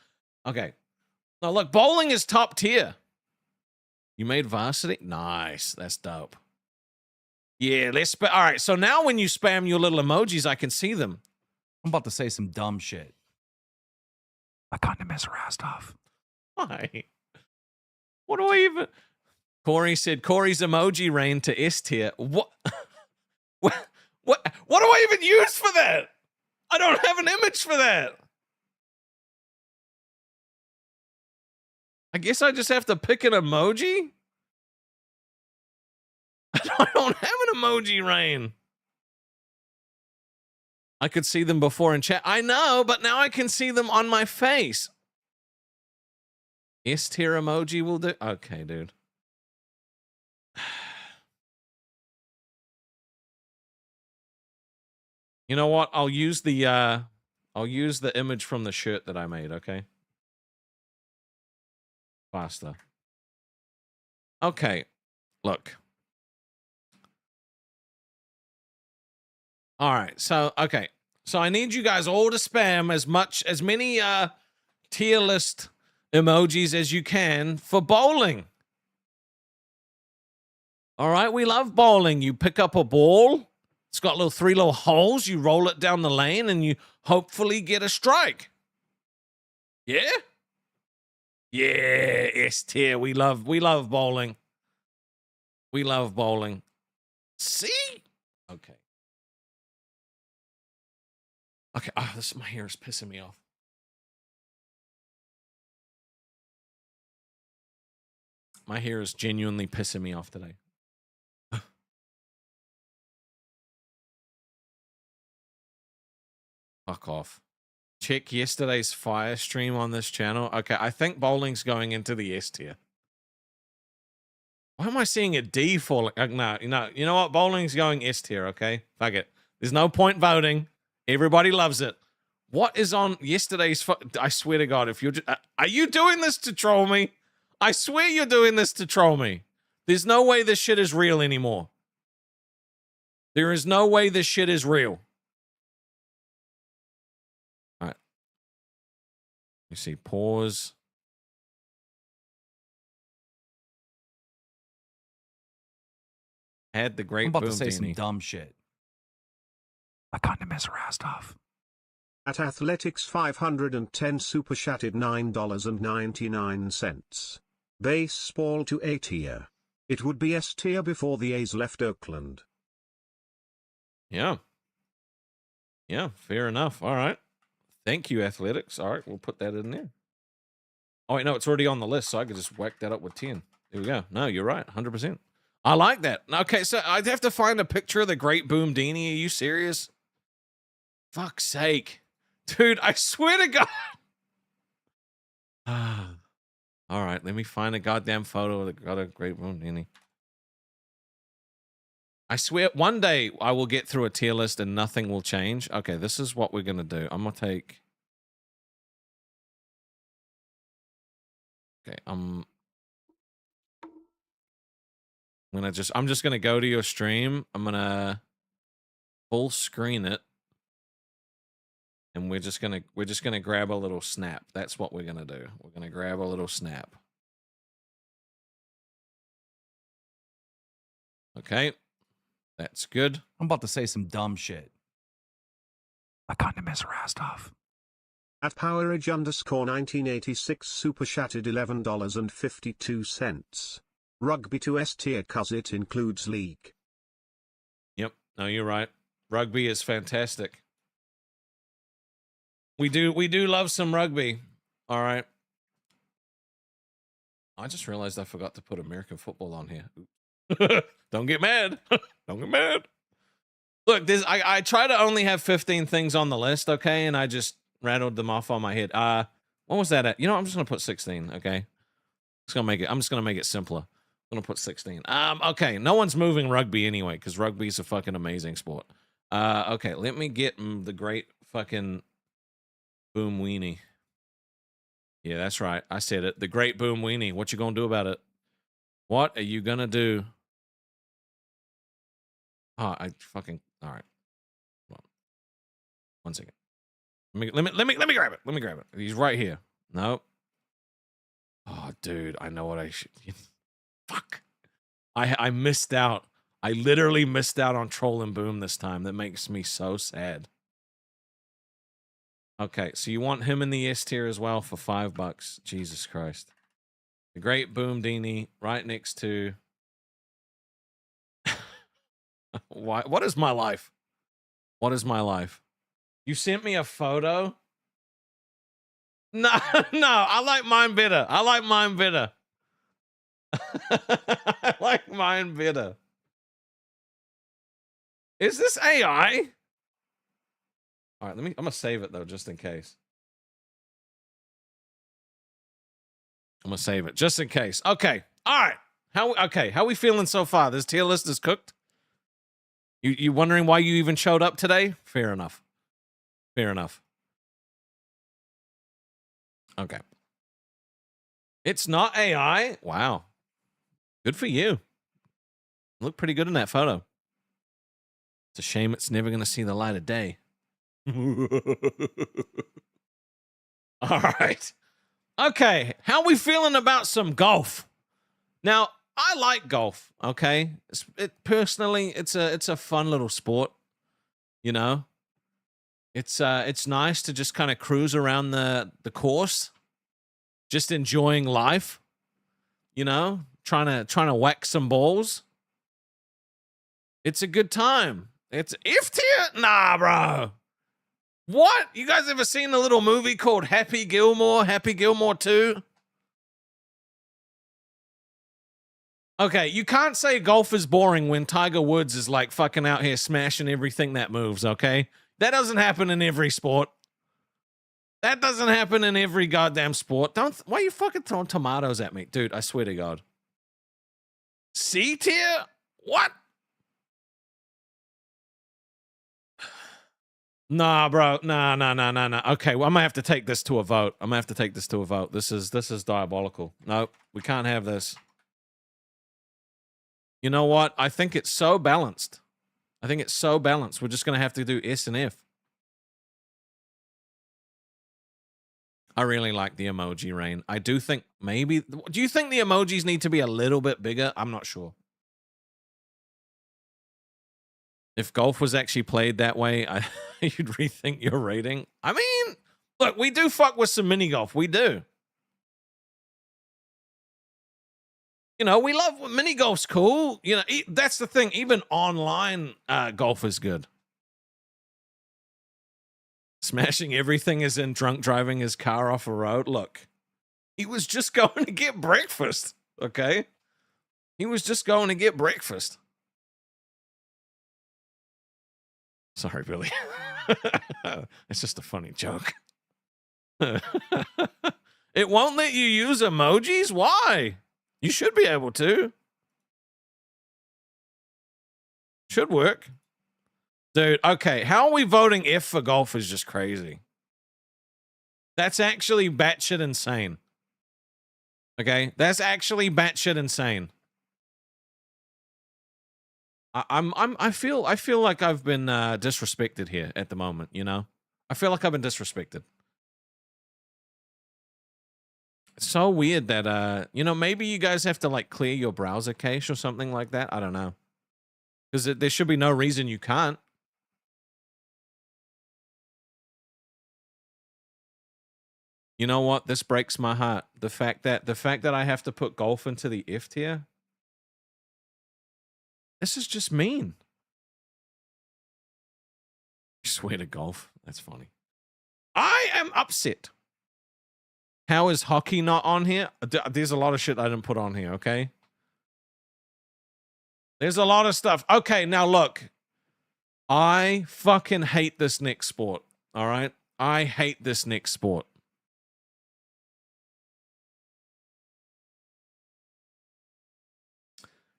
Okay. Now, look, bowling is top tier. You made varsity? Nice. That's dope. Yeah, let's... All right, so now when you spam your little emojis, I can see them. I'm about to say some dumb shit. I kind of miss Rastov. Why? What do I even... Corey said, Corey's emoji rain to S tier. What? What do I even use for that? I don't have an image for that. I guess I just have to pick an emoji? I don't have an emoji rain. I could see them before in chat. I know, but now I can see them on my face. S tier emoji will do. Okay, dude. You know what? I'll use the image from the shirt that I made, okay? Faster. Okay. Look. All right. So, okay. So I need you guys all to spam as many tier list emojis as you can for bowling. All right, we love bowling. You pick up a ball. It's got 3 little holes. You roll it down the lane and you hopefully get a strike. Yeah? Yeah, S tier. We love bowling. We love bowling. See? Okay. Okay, my hair is pissing me off. My hair is genuinely pissing me off today. Fuck off. Check yesterday's fire stream on this channel. Okay, I think bowling's going into the S tier. Why am I seeing a D falling? No, you know what? Bowling's going S tier, okay? Fuck it. There's no point voting. Everybody loves it. What is on yesterday's... I swear to God, if you're... are you doing this to troll me? I swear you're doing this to troll me. There's no way this shit is real anymore. There is no way this shit is real. All right. You see, pause. Had the great I'm about boom to say some Dini. dumb shit. I kind of miss Rastov. At Athletics 510 super chatted $9.99. Baseball to A tier. It would be S tier before the A's left Oakland. Yeah. Yeah, fair enough. All right. Thank you, Athletics. All right, we'll put that in there. Oh, wait, no, it's already on the list, so I could just whack that up with 10. There we go. No, you're right, 100%. I like that. Okay, so I'd have to find a picture of the great Boom Dini. Are you serious? Fuck's sake. Dude, I swear to God. All right, let me find a goddamn photo of the great Boom Dini. I swear, one day I will get through a tier list and nothing will change. Okay, this is what we're going to do. I'm going to take... Okay, I'm just going to go to your stream. I'm going to full screen it. And we're just going to grab a little snap. That's what we're going to do. We're going to grab a little snap. Okay. That's good. I'm about to say some dumb shit. I kind of miss Rastov. At PowerAge _1986 super chatted $11.52. Rugby to S tier cause it includes league. Yep. No, you're right. Rugby is fantastic. We do love some rugby. All right. I just realized I forgot to put American football on here. Don't get mad. Don't get mad. Look, I try to only have 15 things on the list, okay? And I just rattled them off on my head. What was that at? You know, I'm just gonna put 16, okay? I'm just gonna make it simpler. I'm gonna put 16. Okay, no one's moving rugby anyway, because rugby's a fucking amazing sport. Okay, let me get the great fucking Boom Weenie. Yeah, that's right. I said it. The great Boom Weenie. What you gonna do about it? What are you gonna do? Oh, I fucking... All right. Hold on. 1 second. Let me grab it. Let me grab it. He's right here. Nope. Oh, dude, I know what I should... Fuck. I missed out. I literally missed out on Troll and Boom this time. That makes me so sad. Okay, so you want him in the S tier as well for $5. Jesus Christ. The great Boom Dini right next to... Why? What is my life? What is my life? You sent me a photo? No, no, I like mine better. I like mine better. I like mine better. Is this AI? All right, I'm gonna save it though, just in case. I'm gonna save it just in case. Okay, all right. How we feeling so far? This tier list is cooked. You wondering why you even showed up today? Fair enough. Fair enough. Okay. It's not AI? Wow. Good for you. Look pretty good in that photo. It's a shame it's never going to see the light of day. All right. Okay. How we feeling about some golf? Now, I like golf, okay? Personally, it's a fun little sport, you know? It's nice to just kind of cruise around the course, just enjoying life, you know? Trying to whack some balls. It's a good time. It's F tier? Nah, bro. What? You guys ever seen the little movie called Happy Gilmore 2? Okay, you can't say golf is boring when Tiger Woods is like fucking out here smashing everything that moves, okay? That doesn't happen in every sport. That doesn't happen in every goddamn sport. Why are you fucking throwing tomatoes at me? Dude, I swear to God. C tier? What? Nah, bro. Nah. Okay, well, I'm gonna have to take this to a vote. This is diabolical. No, we can't have this. You know what? I think it's so balanced. We're just gonna have to do S and F. I really like the emoji rain. I do think maybe... Do you think the emojis need to be a little bit bigger? I'm not sure. If golf was actually played that way, you'd rethink your rating. I mean, look, we do fuck with some mini golf. We do. You know, we love mini golf's cool. You know, that's the thing. Even online golf is good. Smashing everything is in drunk driving his car off a road. Look, he was just going to get breakfast. Okay. He was just going to get breakfast. Sorry, Billy. It's just a funny joke. It won't let you use emojis? Why? You should be able to. Should work. Dude, okay. How are we voting F for golf is just crazy. That's actually batshit insane. Okay? That's actually batshit insane. I feel like I've been disrespected here at the moment, you know? I feel like I've been disrespected. It's so weird that you know, maybe you guys have to like clear your browser cache or something like that. I don't know. Because there should be no reason you can't. You know what? This breaks my heart. The fact that I have to put golf into the F tier. This is just mean. I swear to golf. That's funny. I am upset. How is hockey not on here? There's a lot of shit I didn't put on here, okay? There's a lot of stuff. Okay, now look. I fucking hate this next sport, all right? I hate this next sport.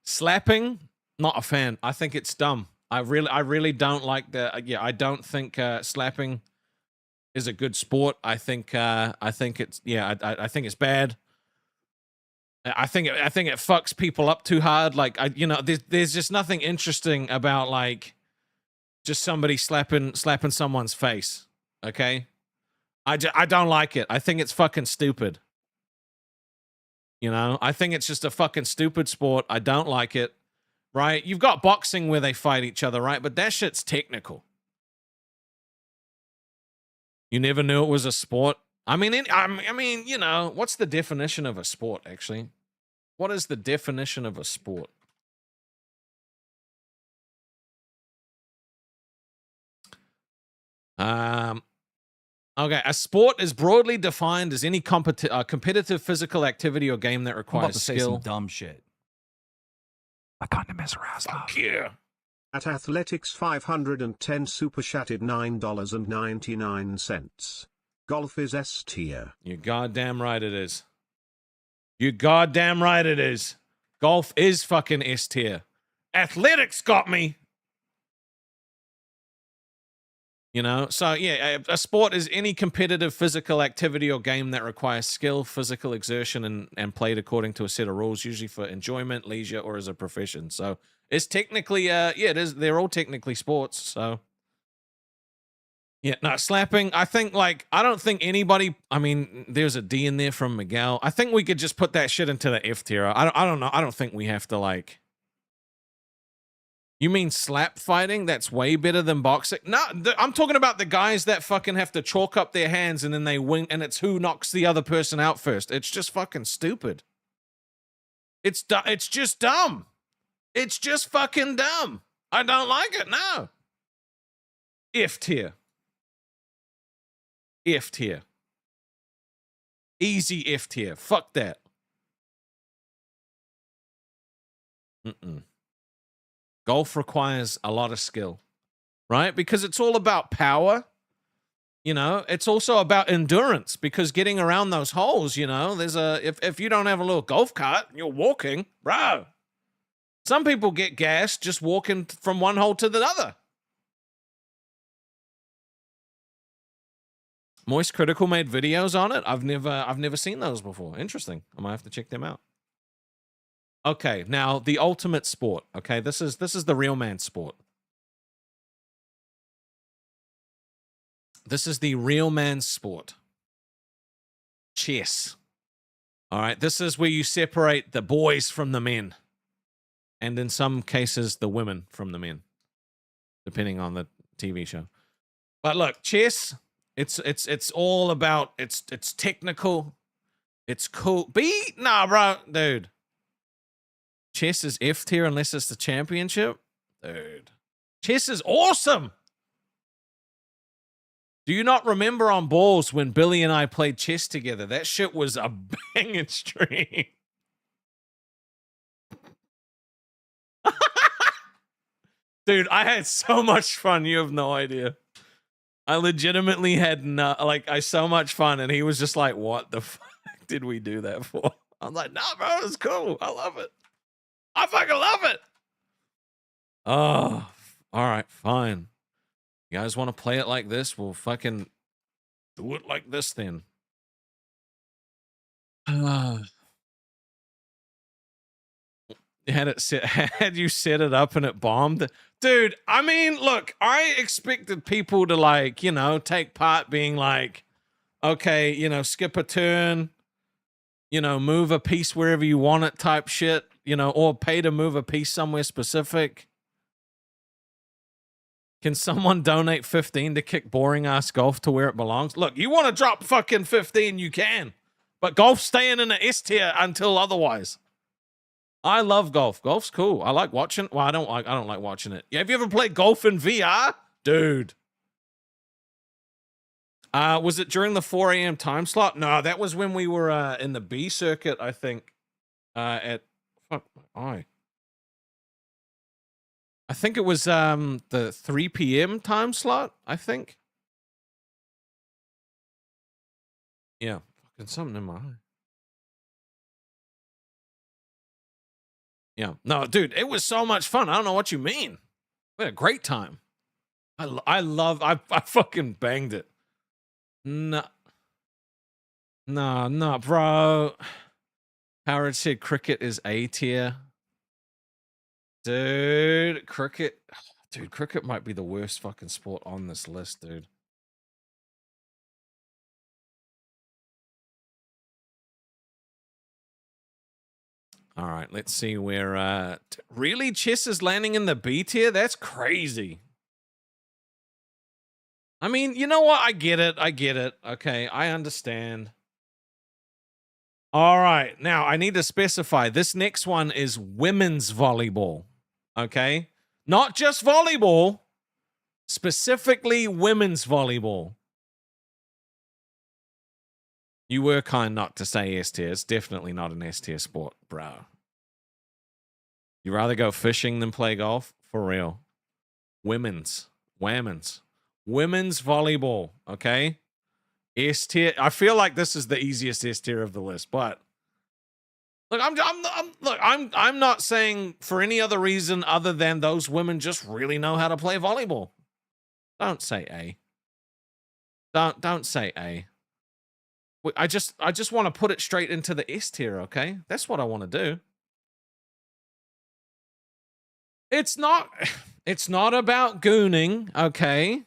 Slapping, not a fan. I think it's dumb. I really don't like the... Yeah, I don't think slapping is a good sport. I think it's... Yeah, I think it's bad. I think it fucks people up too hard. Like, you know, there's just nothing interesting about, like, just somebody slapping someone's face, okay? I don't like it. I think it's fucking stupid. You know, I think it's just a fucking stupid sport. I don't like it, right? You've got boxing where they fight each other, right? But that shit's technical. You never knew it was a sport? I mean, you know, what's the definition of a sport, actually? What is the definition of a sport? Okay, a sport is broadly defined as any competitive physical activity or game that I'm requires about to say skill. some dumb shit. I can't miss Rastov. Fuck yeah. At Athletics 510 super chatted $9.99. Golf is S tier. You're goddamn right it is. You're goddamn right it is. Golf is fucking S tier. Athletics got me. You know, so yeah, a sport is any competitive physical activity or game that requires skill, physical exertion, and played according to a set of rules, usually for enjoyment, leisure, or as a profession. So it's technically, yeah, it is. They're all technically sports. So yeah, no, slapping. I think, like, I don't think anybody. I mean, there's a D in there from Miguel. I think we could just put that shit into the F tier. I don't know. I don't think we have to, like. You mean slap fighting? That's way better than boxing? No, I'm talking about the guys that fucking have to chalk up their hands and then they win, and it's who knocks the other person out first. It's just fucking stupid. It's just dumb. It's just fucking dumb. I don't like it, no. F tier. F tier. Easy F tier. Fuck that. Mm-mm. Golf requires a lot of skill, right? Because it's all about power. You know, it's also about endurance because getting around those holes, you know, if you don't have a little golf cart and you're walking, bro, some people get gassed just walking from one hole to the other. Moist Critical made videos on it. I've never seen those before. Interesting. I might have to check them out. Okay, now the ultimate sport. Okay, this is the real man sport. This is the real man's sport. Chess. All right, this is where you separate the boys from the men. And in some cases, the women from the men. Depending on the TV show. But look, chess, it's all about, it's technical. It's cool. Nah, bro, dude. Chess is F tier unless it's the championship. Dude. Chess is awesome. Do you not remember on Balls when Billy and I played chess together? That shit was a banging stream. Dude, I had so much fun. You have no idea. I legitimately had so much fun, and he was just like, what the fuck did we do that for? I'm like, nah, bro, it's cool. I love it. I fucking love it. Oh, all right, fine. You guys want to play it like this? We'll fucking do it like this then. Had you set it up and it bombed? Dude, I mean, look, I expected people to like, you know, take part being like, okay, you know, skip a turn, you know, move a piece wherever you want it type shit, you know, or pay to move a piece somewhere specific. Can someone donate 15 to kick boring ass golf to where it belongs? Look, you want to drop fucking 15, you can. But golf's staying in the S tier until otherwise. I love golf. Golf's cool. I like watching. Well, I don't like watching it. Yeah, have you ever played golf in VR? Dude. Was it during the 4 a.m. time slot? No, that was when we were in the B circuit, I think. At fuck my eye. I think it was the 3 p.m. time slot, I think. Yeah, fucking something in my eye. Yeah. No, dude, it was so much fun. I don't know what you mean. We had a great time. I fucking banged it. No, bro. Howard said cricket is A tier. Dude, cricket might be the worst fucking sport on this list, dude. All right, let's see where really chess is landing in the B tier? That's crazy. I mean, you know what? I get it. Okay, I understand. All right, now I need to specify this next one is women's volleyball. Okay? Not just volleyball, specifically women's volleyball. You were kind not to say S tier. It's definitely not an S tier sport, bro. You rather go fishing than play golf? For real. Women's volleyball, okay? S tier. I feel like this is the easiest S tier of the list, but look, I'm not saying for any other reason other than those women just really know how to play volleyball. Don't say A. Don't say A. I just want to put it straight into the S tier, okay? That's what I want to do. It's not about gooning, okay?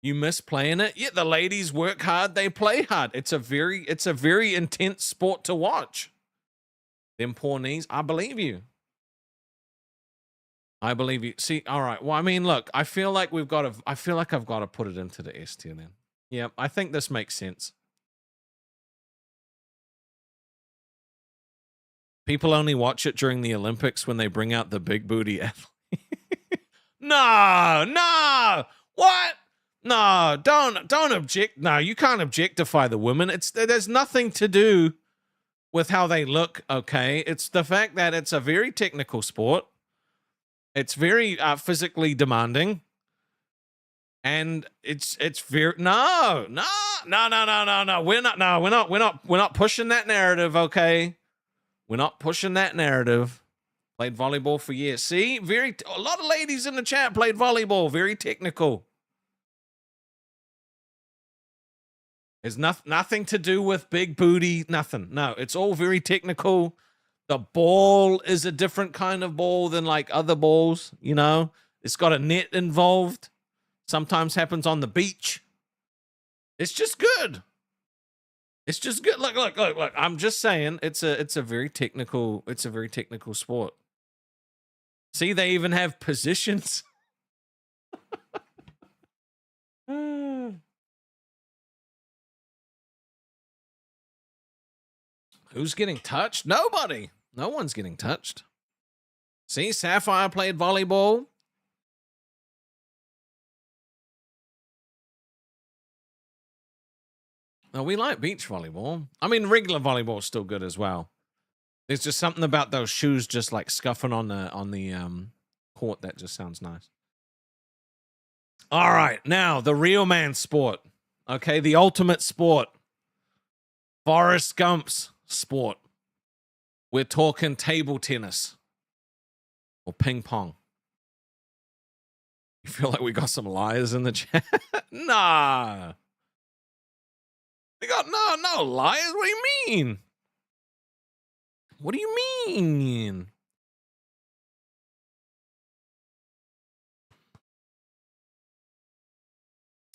You miss playing it. Yeah, the ladies work hard, they play hard. It's a very intense sport to watch. Them poor knees, I believe you. See, all right. Well, I mean, look, I feel like I've got to put it into the S tier then. Yeah, I think this makes sense. People only watch it during the Olympics when they bring out the big booty athlete. No. What? No, don't object. No, you can't objectify the women. There's nothing to do with how they look, okay? It's the fact that it's a very technical sport. It's very physically demanding. And it's very no. We're not pushing that narrative, okay? We're not pushing that narrative. Played volleyball for years. See, a lot of ladies in the chat played volleyball. Very technical. It's nothing to do with big booty. Nothing. No, it's all very technical. The ball is a different kind of ball than like other balls. You know, it's got a net involved. Sometimes happens on the beach. It's just good. It's just good. Look. I'm just saying it's a very technical sport. See, they even have positions. Who's getting touched? Nobody. No one's getting touched. See, Sapphire played volleyball. No, we like beach volleyball. I mean, regular volleyball is still good as well. There's just something about those shoes just like scuffing on the court that just sounds nice. All right, now the real man sport. Okay, the ultimate sport. Forrest Gump's sport. We're talking table tennis or ping pong. You feel like we got some liars in the chat? Nah. We got no liars. What do you mean? What do you mean?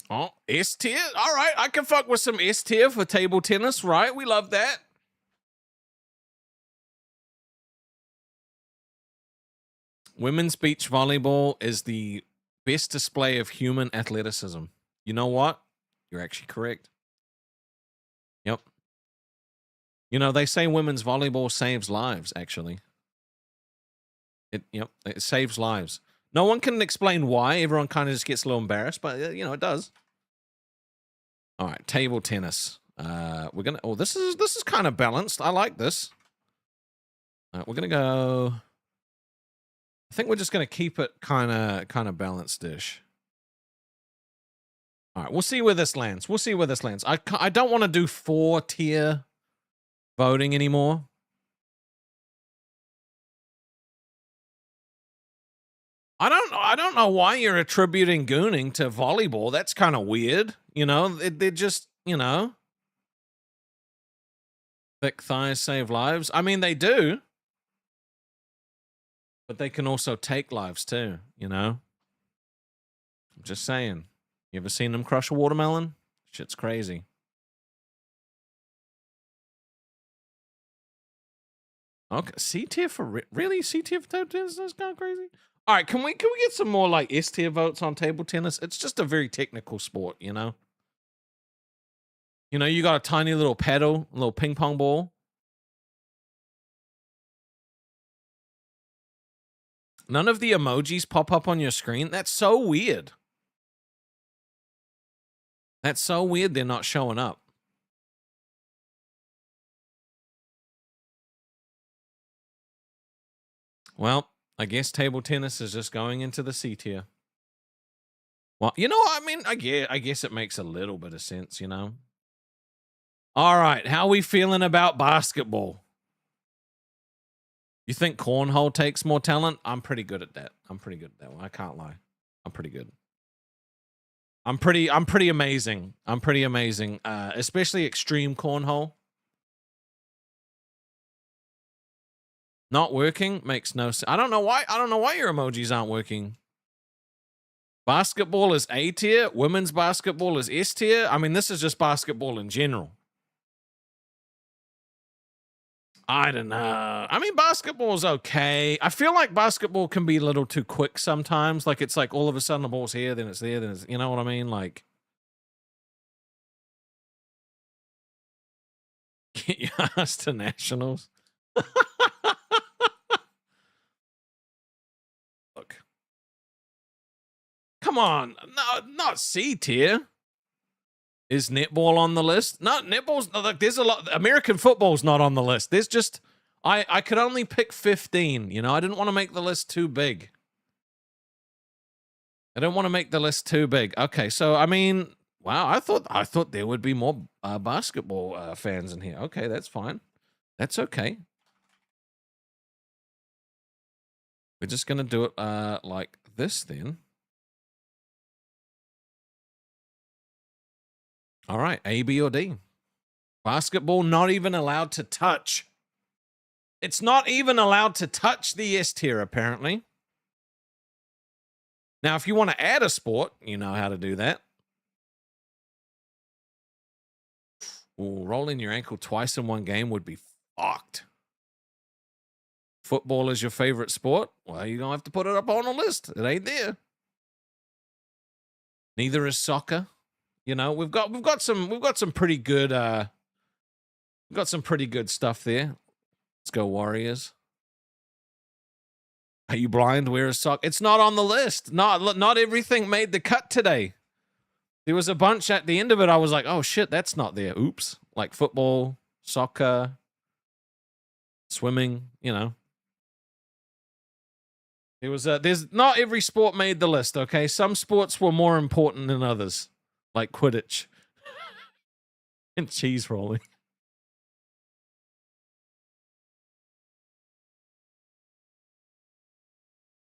Oh, S tier? All right, I can fuck with some S tier for table tennis, right? We love that. Women's beach volleyball is the best display of human athleticism. You know what? You're actually correct. Yep. You know, they say women's volleyball saves lives, actually. It saves lives. No one can explain why. Everyone kind of just gets a little embarrassed, but, you know, it does. All right, table tennis. We're going to... Oh, this is kind of balanced. I like this. We're going to go... I think we're just going to keep it kind of balanced-ish. All right, we'll see where this lands. I don't want to do 4-tier voting anymore. I don't know why you're attributing gooning to volleyball. That's kind of weird. You know, they're just, you know. Thick thighs save lives. I mean, they do. But they can also take lives too, you know. I'm just saying. You ever seen them crush a watermelon? Shit's crazy. Okay, C tier for really? C tier for table tennis? That's kind of crazy. All right, can we get some more like S tier votes on table tennis? It's just a very technical sport, you know. You know, you got a tiny little paddle, a little ping pong ball. None of the emojis pop up on your screen. That's so weird. That's so weird they're not showing up. Well, I guess table tennis is just going into the C tier. Well, you know, I mean, I guess it makes a little bit of sense, you know. All right, how are we feeling about basketball? You think cornhole takes more talent? I'm pretty good at that. I'm pretty good at that one. I can't lie. I'm pretty good. I'm pretty amazing. I'm pretty amazing. Especially extreme cornhole. Not working makes no sense. I don't know why your emojis aren't working. Basketball is A tier. Women's basketball is S tier. I mean, this is just basketball in general. I don't know. I mean, basketball's okay. I feel like basketball can be a little too quick sometimes. Like, it's like all of a sudden the ball's here, then it's there, then it's, you know what I mean? Like, get your ass to nationals. Look. Come on. No, not C tier. Is netball on the list? No, netball's like there's a lot. American football's not on the list. There's just I could only pick 15. You know, I didn't want to make the list too big. I don't want to make the list too big. Okay, so I mean, wow, I thought there would be more basketball fans in here. Okay, that's fine. That's okay. We're just gonna do it like this then. All right, A, B, or D. Basketball not even allowed to touch. It's not even allowed to touch the S tier, apparently. Now, if you want to add a sport, you know how to do that. Ooh, rolling your ankle twice in one game would be fucked. Football is your favorite sport? Well, you're going to have to put it up on a list. It ain't there. Neither is soccer. You know, we've got some pretty good we've got some pretty good stuff there. Let's go Warriors. Are you blind? Where is soccer? It's not on the list. Not everything made the cut today. There was a bunch at the end of it. I was like, oh shit, that's not there. Oops. Like football, soccer, swimming, you know. It was there's not every sport made the list, okay? Some sports were more important than others, like Quidditch and cheese rolling.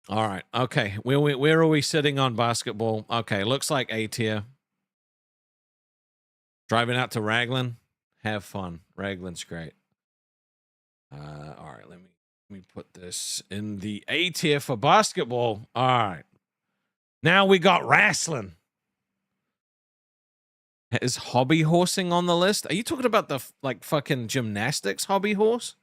All right. Okay. Where are we sitting on basketball? Okay. Looks like A tier. Driving out to Raglan. Have fun. Raglan's great. All right. Let me put this in the A tier for basketball. All right. Now we got wrestling. Is hobby horsing on the list? Are you talking about the like fucking gymnastics hobby horse?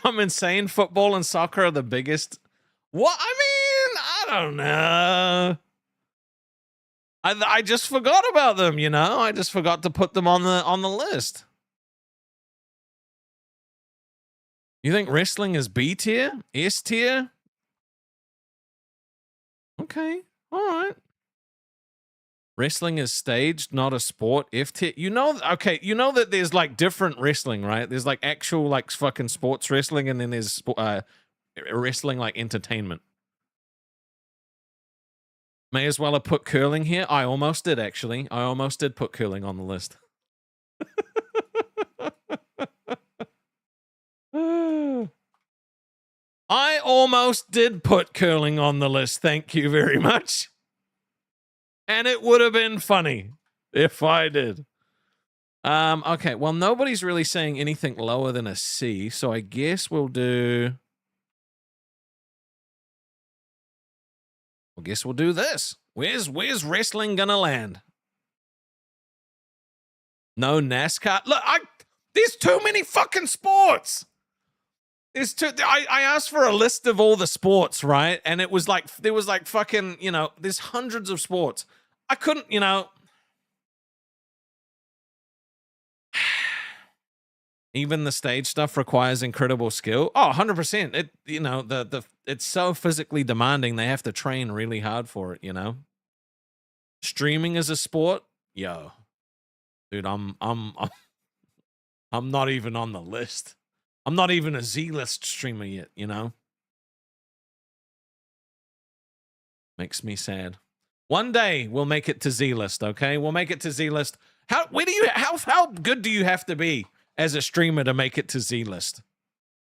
I'm insane. Football and soccer are the biggest. What? I mean, I don't know. I just forgot about them, you know? I just forgot to put them on the list. You think wrestling is B tier? S tier? Okay. All right. Wrestling is staged, not a sport. F tier. You know, okay, you know that there's like different wrestling, right? There's like actual like fucking sports wrestling, and then there's wrestling like entertainment. May as well have put curling here. I almost did, actually. I almost did put curling on the list. I almost did put curling on the list. Thank you very much. And it would have been funny if I did. Okay, well, nobody's really saying anything lower than a C, so I guess we'll do... I guess we'll do this. Where's wrestling gonna land? No NASCAR? Look, there's too many fucking sports! I asked for a list of all the sports, right? And it was like, there was like fucking, you know, there's hundreds of sports. I couldn't, you know. Even the stage stuff requires incredible skill. Oh, 100%. It, you know, it's so physically demanding. They have to train really hard for it, you know. Streaming is a sport. Yo. Dude, I'm not even on the list. I'm not even a Z-list streamer yet, you know? Makes me sad. One day we'll make it to Z-list, okay? We'll make it to Z-list. How good do you have to be as a streamer to make it to Z-list?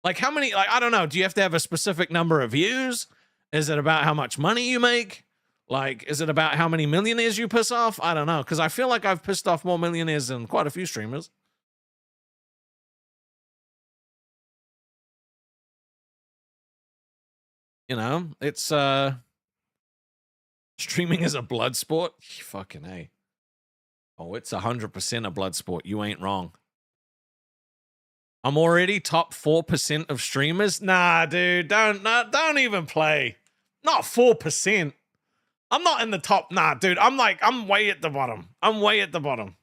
Like how many, like, I don't know. Do you have to have a specific number of views? Is it about how much money you make? Like, is it about how many millionaires you piss off? I don't know. Because I feel like I've pissed off more millionaires than quite a few streamers. You know, it's streaming is a blood sport. Fucking A. Oh, it's 100% a blood sport. You ain't wrong. I'm already top 4% of streamers. Nah, dude, don't even play. Not 4%. I'm not in the top. Nah, dude, I'm way at the bottom. I'm way at the bottom.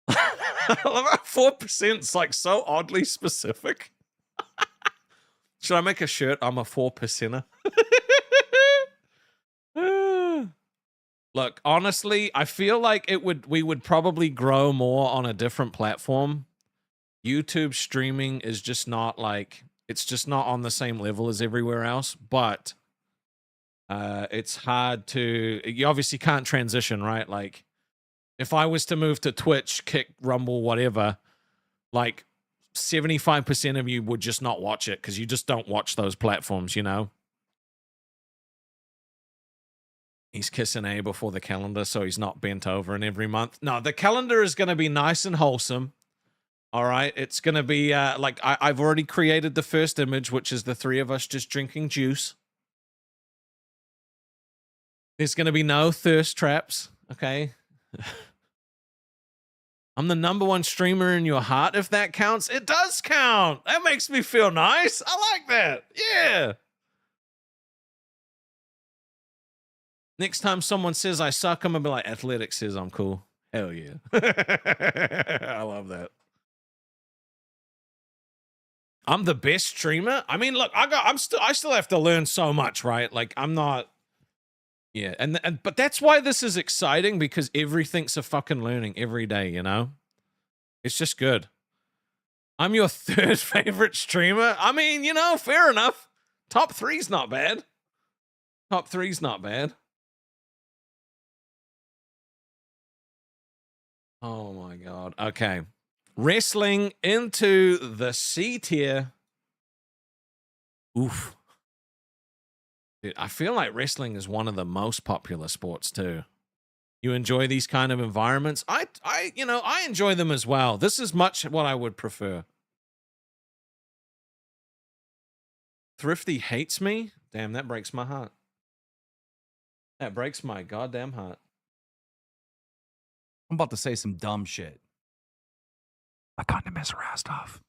4% is like so oddly specific. Should I make a shirt? I'm a 4%er. Look, honestly, I feel like we would probably grow more on a different platform. YouTube streaming is just not like, it's just not on the same level as everywhere else, but it's hard to, you obviously can't transition, right? Like if I was to move to Twitch, Kick, Rumble, whatever, like 75% of you would just not watch it because you just don't watch those platforms, you know? He's kissing A before the calendar, so he's not bent over in every month. No, the calendar is going to be nice and wholesome. All right. It's going to be like I've already created the first image, which is the three of us just drinking juice. There's going to be no thirst traps. Okay. I'm the #1 streamer in your heart. If that counts, it does count. That makes me feel nice. I like that. Yeah. Next time someone says I suck, I'm going to be like, Athletics says I'm cool. Hell yeah. I love that. I'm the best streamer. I mean, look, I still have to learn so much, right? Like I'm not, yeah. But that's why this is exciting, because everything's a fucking learning every day, you know? It's just good. I'm your 3rd favorite streamer. I mean, you know, fair enough. Top 3's not bad. Top 3's not bad. Oh my God. Okay. Wrestling into the C tier. Oof. Dude, I feel like wrestling is one of the most popular sports too. You enjoy these kind of environments? I enjoy them as well. This is much what I would prefer. Thrifty hates me? Damn, that breaks my heart. That breaks my goddamn heart. I'm about to say some dumb shit. I kind of miss Rastov.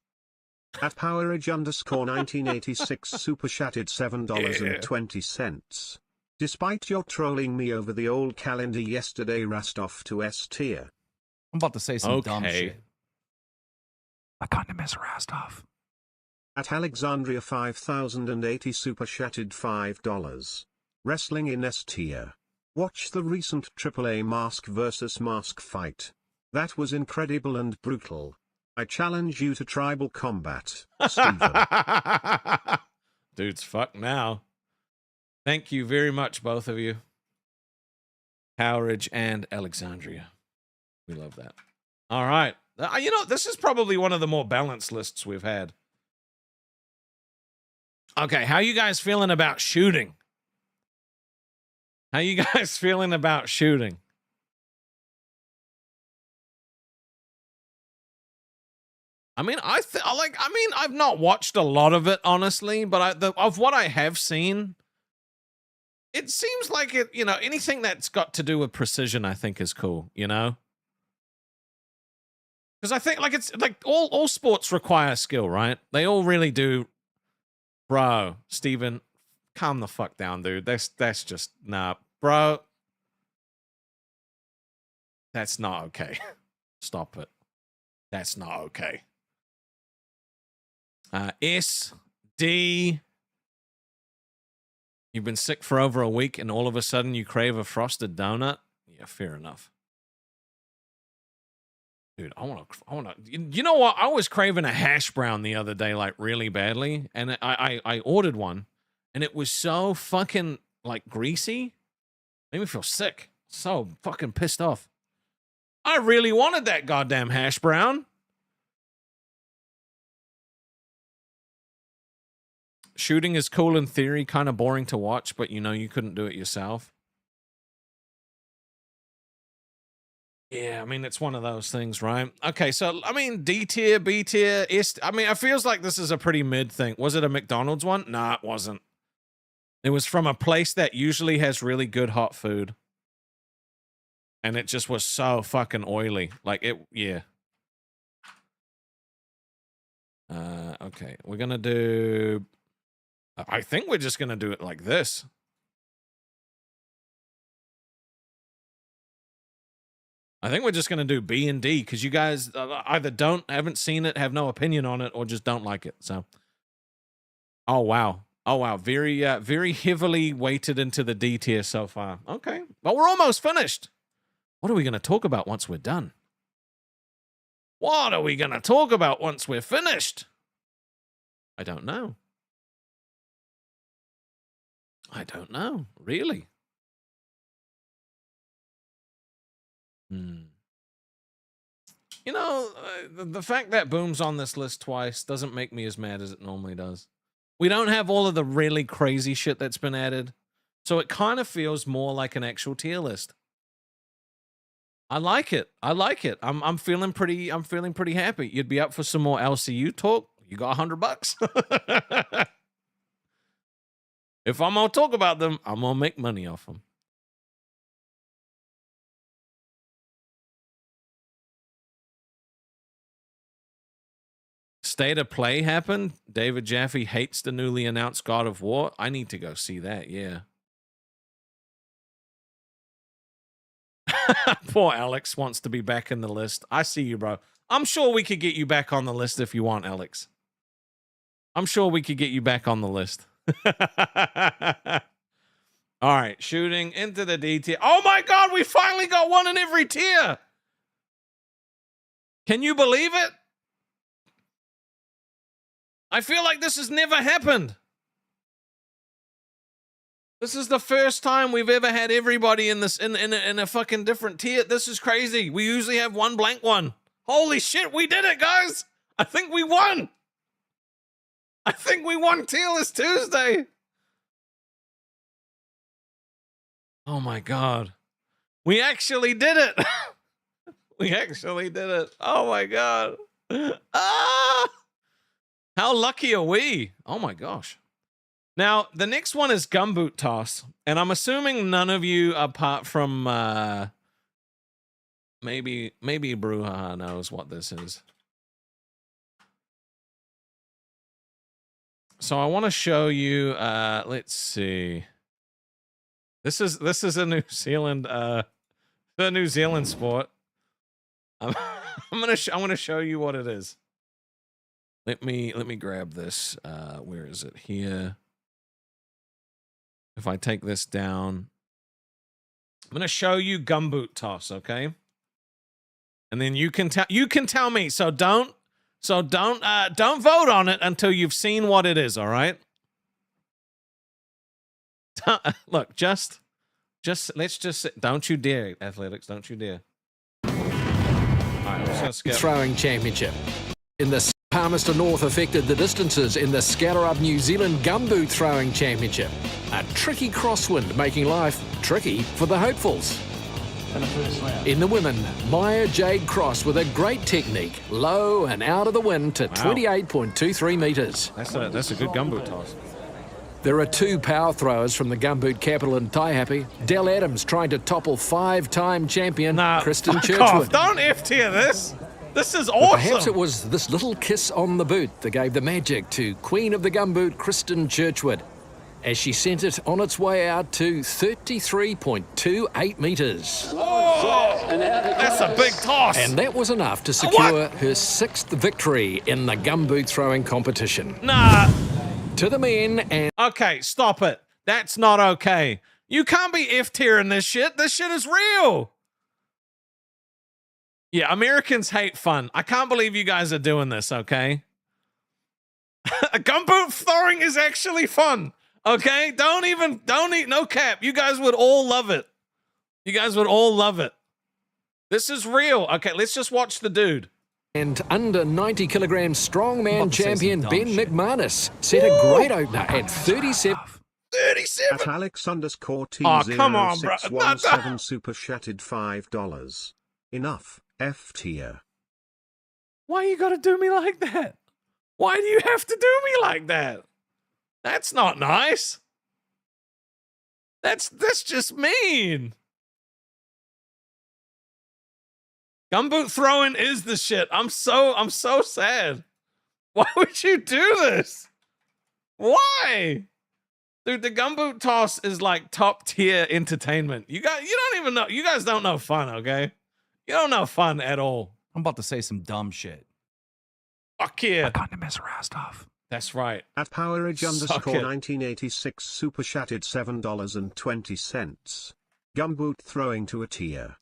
At PowerAge_1986 super chatted $7.20. Despite your trolling me over the old calendar yesterday, Rastov to S tier. I'm about to say some dumb shit. I kind of miss Rastov. At Alexandria 5080 super chatted $5. Wrestling in S tier. Watch the recent AAA mask versus mask fight. That was incredible and brutal. I challenge you to tribal combat, Steven. Dude's fucked now. Thank you very much, both of you. Cowridge and Alexandria. We love that. All right. You know, this is probably one of the more balanced lists we've had. Okay, how you guys feeling about shooting? How you guys feeling about shooting? I mean, I've not watched a lot of it, honestly, but of what I have seen, it seems like it, you know, anything that's got to do with precision, I think is cool, you know? Because I think like it's like all sports require skill, right? They all really do. Bro, Steven, calm the fuck down, dude. That's just, nah, bro. That's not okay. Stop it. That's not okay. S, D. You've been sick for over a week and all of a sudden you crave a frosted donut? Yeah, fair enough. Dude, I want to, you know what? I was craving a hash brown the other day, like really badly. And I ordered one and it was so fucking like greasy. Made me feel sick. So fucking pissed off. I really wanted that goddamn hash brown. Shooting is cool in theory, kind of boring to watch, but you know you couldn't do it yourself. Yeah, I mean, it's one of those things, right? Okay, so, I mean, D tier, B tier, S... I mean, it feels like this is a pretty mid thing. Was it a McDonald's one? Nah, it wasn't. It was from a place that usually has really good hot food. And it just was so fucking oily. Like, it... Yeah. Okay, we're gonna do... I think we're just gonna do it like this. I think we're just going to do B and D because you guys either haven't seen it, have no opinion on it, or just don't like it. So, oh, wow. Oh, wow. Very, very heavily weighted into the D tier so far. Okay. But we're almost finished. What are we going to talk about once we're done? What are we going to talk about once we're finished? I don't know. I don't know. Really? You know, the fact that Boom's on this list twice doesn't make me as mad as it normally does. We don't have all of the really crazy shit that's been added, so it kind of feels more like an actual tier list. I like it. I like it. I'm feeling pretty happy. You'd be up for some more LCU talk? You got $100. If I'm gonna talk about them, I'm gonna make money off them. State of Play happened. David Jaffe hates the newly announced God of War. I need to go see that, yeah. Poor Alex wants to be back in the list. I see you, bro. I'm sure we could get you back on the list if you want, Alex. I'm sure we could get you back on the list. All right, shooting into the D tier. Oh my God, we finally got one in every tier. Can you believe it? I feel like this has never happened. This is the first time we've ever had everybody in this in a fucking different tier. This is crazy. We usually have one blank one. Holy shit, we did it, guys. I think we won. I think we won Tier List Tuesday. Oh my God. We actually did it. We actually did it. Oh my God. Ah! How lucky are we? Oh my gosh. Now, the next one is Gumboot Toss. And I'm assuming none of you, apart from maybe Brouhaha knows what this is. So I want to show you, let's see. This is a New Zealand the New Zealand sport. I'm gonna show you what it is. Let me grab this. Where is it? Here. If I take this down, I'm gonna show you Gumboot Toss, okay? And then you can tell me. So don't vote on it until you've seen what it is, all right? Look, just let's just don't you dare, Athletics, don't you dare. All right, I'm just gonna skip. Throwing championship. In the Palmerston North affected the distances in the Scatterup New Zealand Gumboot Throwing Championship. A tricky crosswind making life tricky for the hopefuls. In the women, Maya Jade Cross with a great technique, low and out of the wind to 28.23 metres. That's a good Gumboot Toss. There are two power throwers from the Gumboot capital in Taihape. Del Adams trying to topple five-time champion Kristen Churchwood. Off. Don't F-tier this. This is awesome. But perhaps it was this little kiss on the boot that gave the magic to Queen of the Gumboot, Kristen Churchwood, as she sent it on its way out to 33.28 metres. Oh, that's a big toss. And that was enough to secure her sixth victory in the Gumboot throwing competition. Nah. To the men and... Okay, stop it. That's not okay. You can't be F-tiering this shit. This shit is real. Yeah, Americans hate fun. I can't believe you guys are doing this, okay? Gumboot throwing is actually fun, okay? No cap. You guys would all love it. You guys would all love it. This is real. Okay, let's just watch the dude. And under 90 kilogram strongman champion Ben McManus set a great opener at 37. 37. At Alex_T0617 Oh, come on, bro. super chatted $5. Enough. F tier. Why you gotta do me like that? Why do you have to do me like that? That's not nice. That's just mean. Gumboot throwing is the shit. I'm so sad. Why would you do this? Why? Dude, the Gumboot toss is like top tier entertainment. You don't even know. You guys don't know fun, okay? You don't know fun at all. I'm about to say some dumb shit. Fuck yeah. I got him as Rastov. That's right. At Powerage Suck underscore it. 1986 super chatted $7.20. Gumboot throwing to a tier.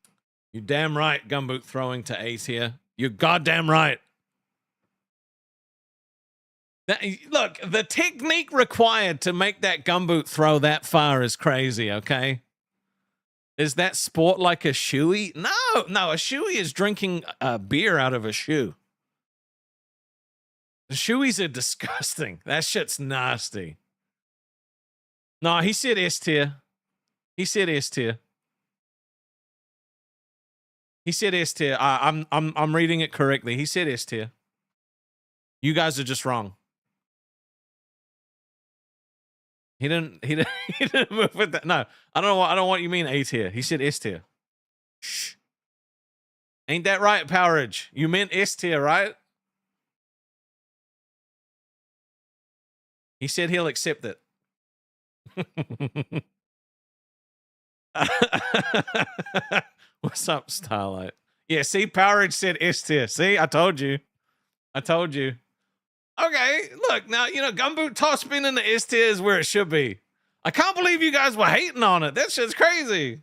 You damn right, Gumboot throwing to A tier. You're goddamn right. Look, the technique required to make that Gumboot throw that far is crazy, okay? Is that sport like a shoey? No, a shoey is drinking beer out of a shoe. The shoeys are disgusting. That shit's nasty. No, he said S tier. He said S tier. He said S tier. I'm reading it correctly. He said S tier. You guys are just wrong. He didn't move with that. No, I don't know what you mean A tier. He said S tier. Shh. Ain't that right, Powerage? You meant S tier, right? He said he'll accept it. What's up, Starlight? Yeah, see, Powerage said S tier. See, I told you. Okay, look, now, Gumboot toss spin in the S tier is where it should be. I can't believe you guys were hating on it. That shit's crazy.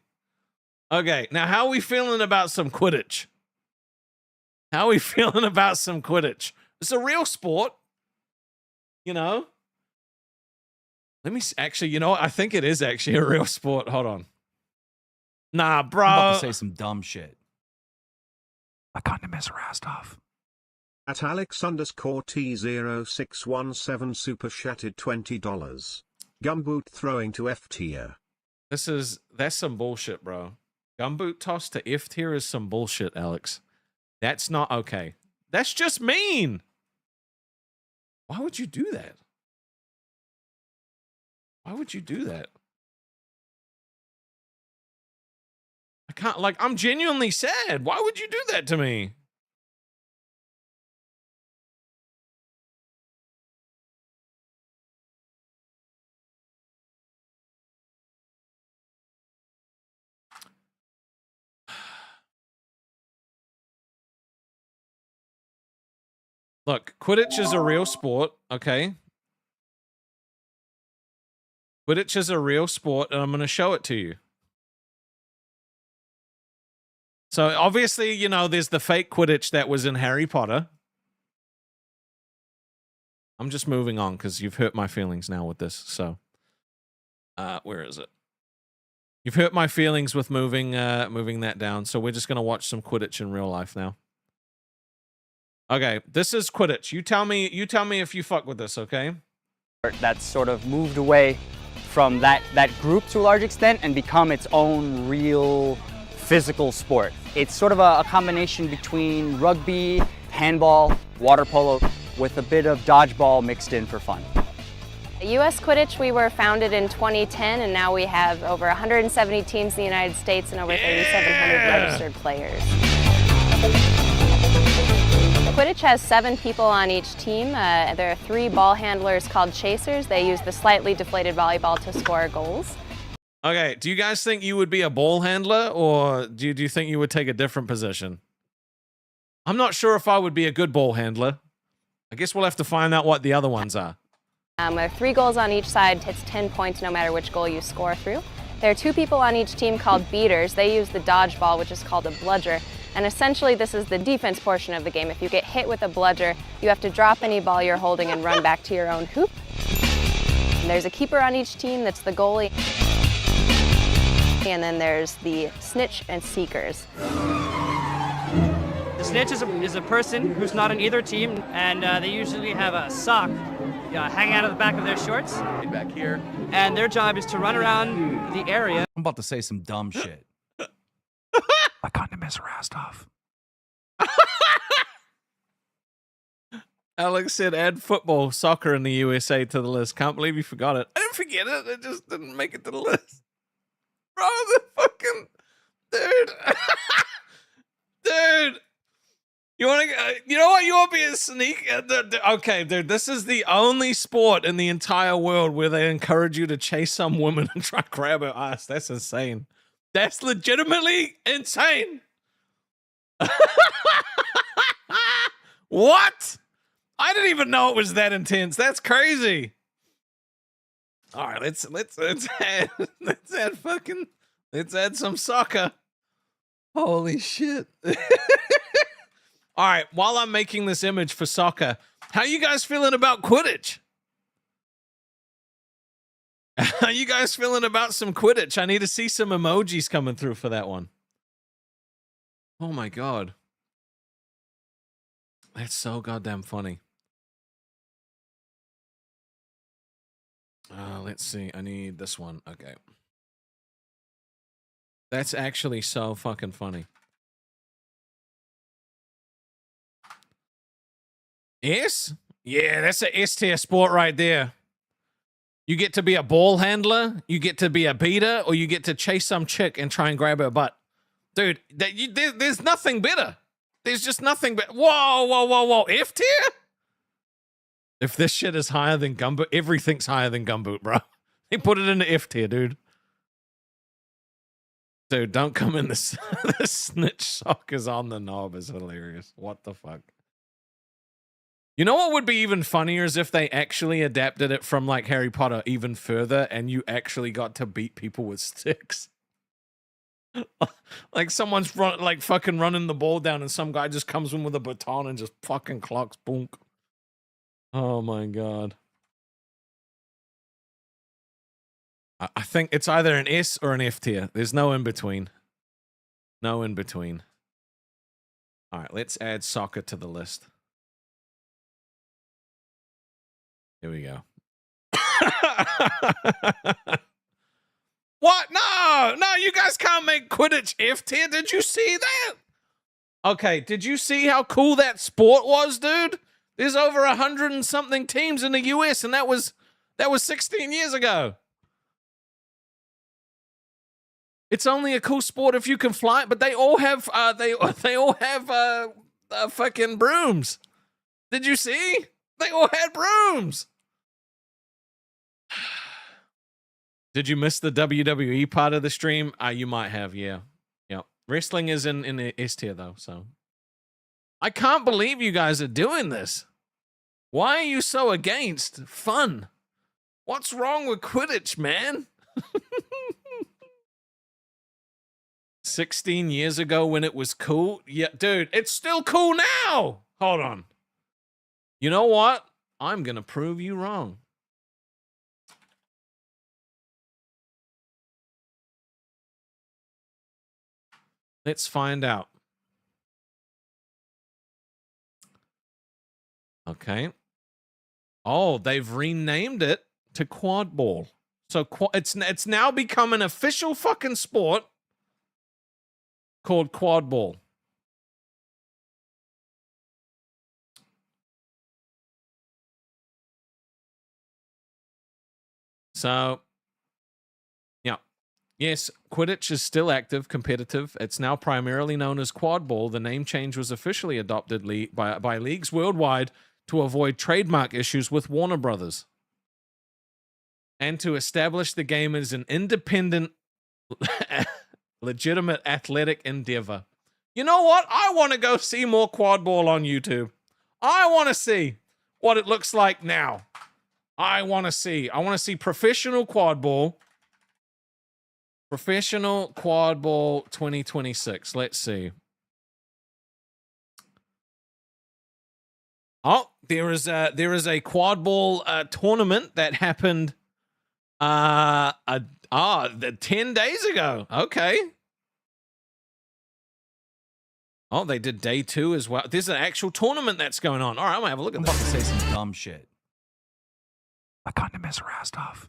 Okay, now how are we feeling about some Quidditch? It's a real sport. Let me actually, what? I think it is actually a real sport. Hold on. Nah, bro. I'm about to say some dumb shit. I kind of miss Rastov. At Alex underscore T0617 super chatted $20. Gumboot throwing to F tier. That's some bullshit, bro. Gumboot toss to F tier is some bullshit, Alex. That's not okay. That's just mean. Why would you do that? I can't, I'm genuinely sad. Why would you do that to me? Look, Quidditch is a real sport, okay? Quidditch is a real sport, and I'm going to show it to you. So, obviously, there's the fake Quidditch that was in Harry Potter. I'm just moving on because you've hurt my feelings now with this. So, where is it? You've hurt my feelings with moving that down. So, we're just going to watch some Quidditch in real life now. Okay, this is Quidditch. You tell me if you fuck with this, okay? That's sort of moved away from that group to a large extent and become its own real physical sport. It's sort of a combination between rugby, handball, water polo, with a bit of dodgeball mixed in for fun. U.S. Quidditch, we were founded in 2010, and now we have over 170 teams in the United States and over 3,700 registered players. Quidditch has 7 people on each team. There are 3 ball handlers called chasers. They use the slightly deflated volleyball to score goals. Okay, do you guys think you would be a ball handler, or do you think you would take a different position? I'm not sure if I would be a good ball handler. I guess we'll have to find out what the other ones are. There are 3 goals on each side. It's 10 points no matter which goal you score through. There are 2 people on each team called beaters. They use the dodgeball, which is called a bludger. And essentially, this is the defense portion of the game. If you get hit with a bludger, you have to drop any ball you're holding and run back to your own hoop. And there's a keeper on each team, that's the goalie. And then there's the snitch and seekers. The snitch is a person who's not on either team, and they usually have a sock hanging out of the back of their shorts. Back here. And their job is to run around the area. I'm about to say some dumb shit. I kind of miss Rastov. Alex said add football, soccer in the USA to the list. Can't believe you forgot it. I didn't forget it. It just didn't make it to the list. Bro, the fucking... Dude. Dude. You want to... you know what? You want to be a sneak... Okay, dude. This is the only sport in the entire world where they encourage you to chase some woman and try to grab her ass. That's insane. That's legitimately insane. What? I didn't even know it was that intense. That's crazy. All right, let's add let's add some soccer. Holy shit. All right, while I'm making this image for soccer, how you guys feeling about Quidditch? How you guys feeling about some Quidditch? I need to see some emojis coming through for that one. Oh my god. That's so goddamn funny. Let's see. I need this one. Okay. That's actually so fucking funny. S? Yeah, that's a S tier sport right there. You get to be a ball handler, you get to be a beater, or you get to chase some chick and try and grab her butt. Dude, there's nothing better. There's just nothing but whoa. F tier? If this shit is higher than Gumboot, everything's higher than Gumboot, bro. They put it in the F tier, dude. Dude, don't come in this. The snitch sock is on the knob is hilarious. What the fuck? You know what would be even funnier is if they actually adapted it from like Harry Potter even further and you actually got to beat people with sticks. Like someone's fucking running the ball down and some guy just comes in with a baton and just fucking clocks boonk. Oh my god. I think it's either an S or an F tier. There's no in between. No in between. All right, let's add soccer to the list. Here we go. What? No, you guys can't make Quidditch F tier. Did you see that? Okay, did you see how cool that sport was, dude? There's over 100 and something teams in the US, and that was 16 years ago. It's only a cool sport if you can fly it, but they all have fucking brooms. Did you see? They all had brooms. Did you miss the WWE part of the stream? You might have, yeah. Wrestling is in the S tier though, so. I can't believe you guys are doing this. Why are you so against fun? What's wrong with Quidditch, man? 16 years ago when it was cool? Yeah, dude, it's still cool now. Hold on. You know what? I'm gonna prove you wrong. Let's find out. Okay. Oh, they've renamed it to quad ball. So it's now become an official fucking sport called quad ball. So, yeah. Yes, Quidditch is still active, competitive. It's now primarily known as quad ball. The name change was officially adopted by leagues worldwide to avoid trademark issues with Warner Brothers and to establish the game as an independent, legitimate athletic endeavor. You know what? I want to go see more quad ball on YouTube. I want to see what it looks like now. I want to see professional quad ball. Professional quad ball 2026. Let's see. Oh, there is a quad ball tournament that happened 10 days ago. Okay. Oh, they did day 2 as well. There's an actual tournament that's going on. All right, I'm gonna have a look at I'm about to this. say some dumb shit. I kind of miss Rastov.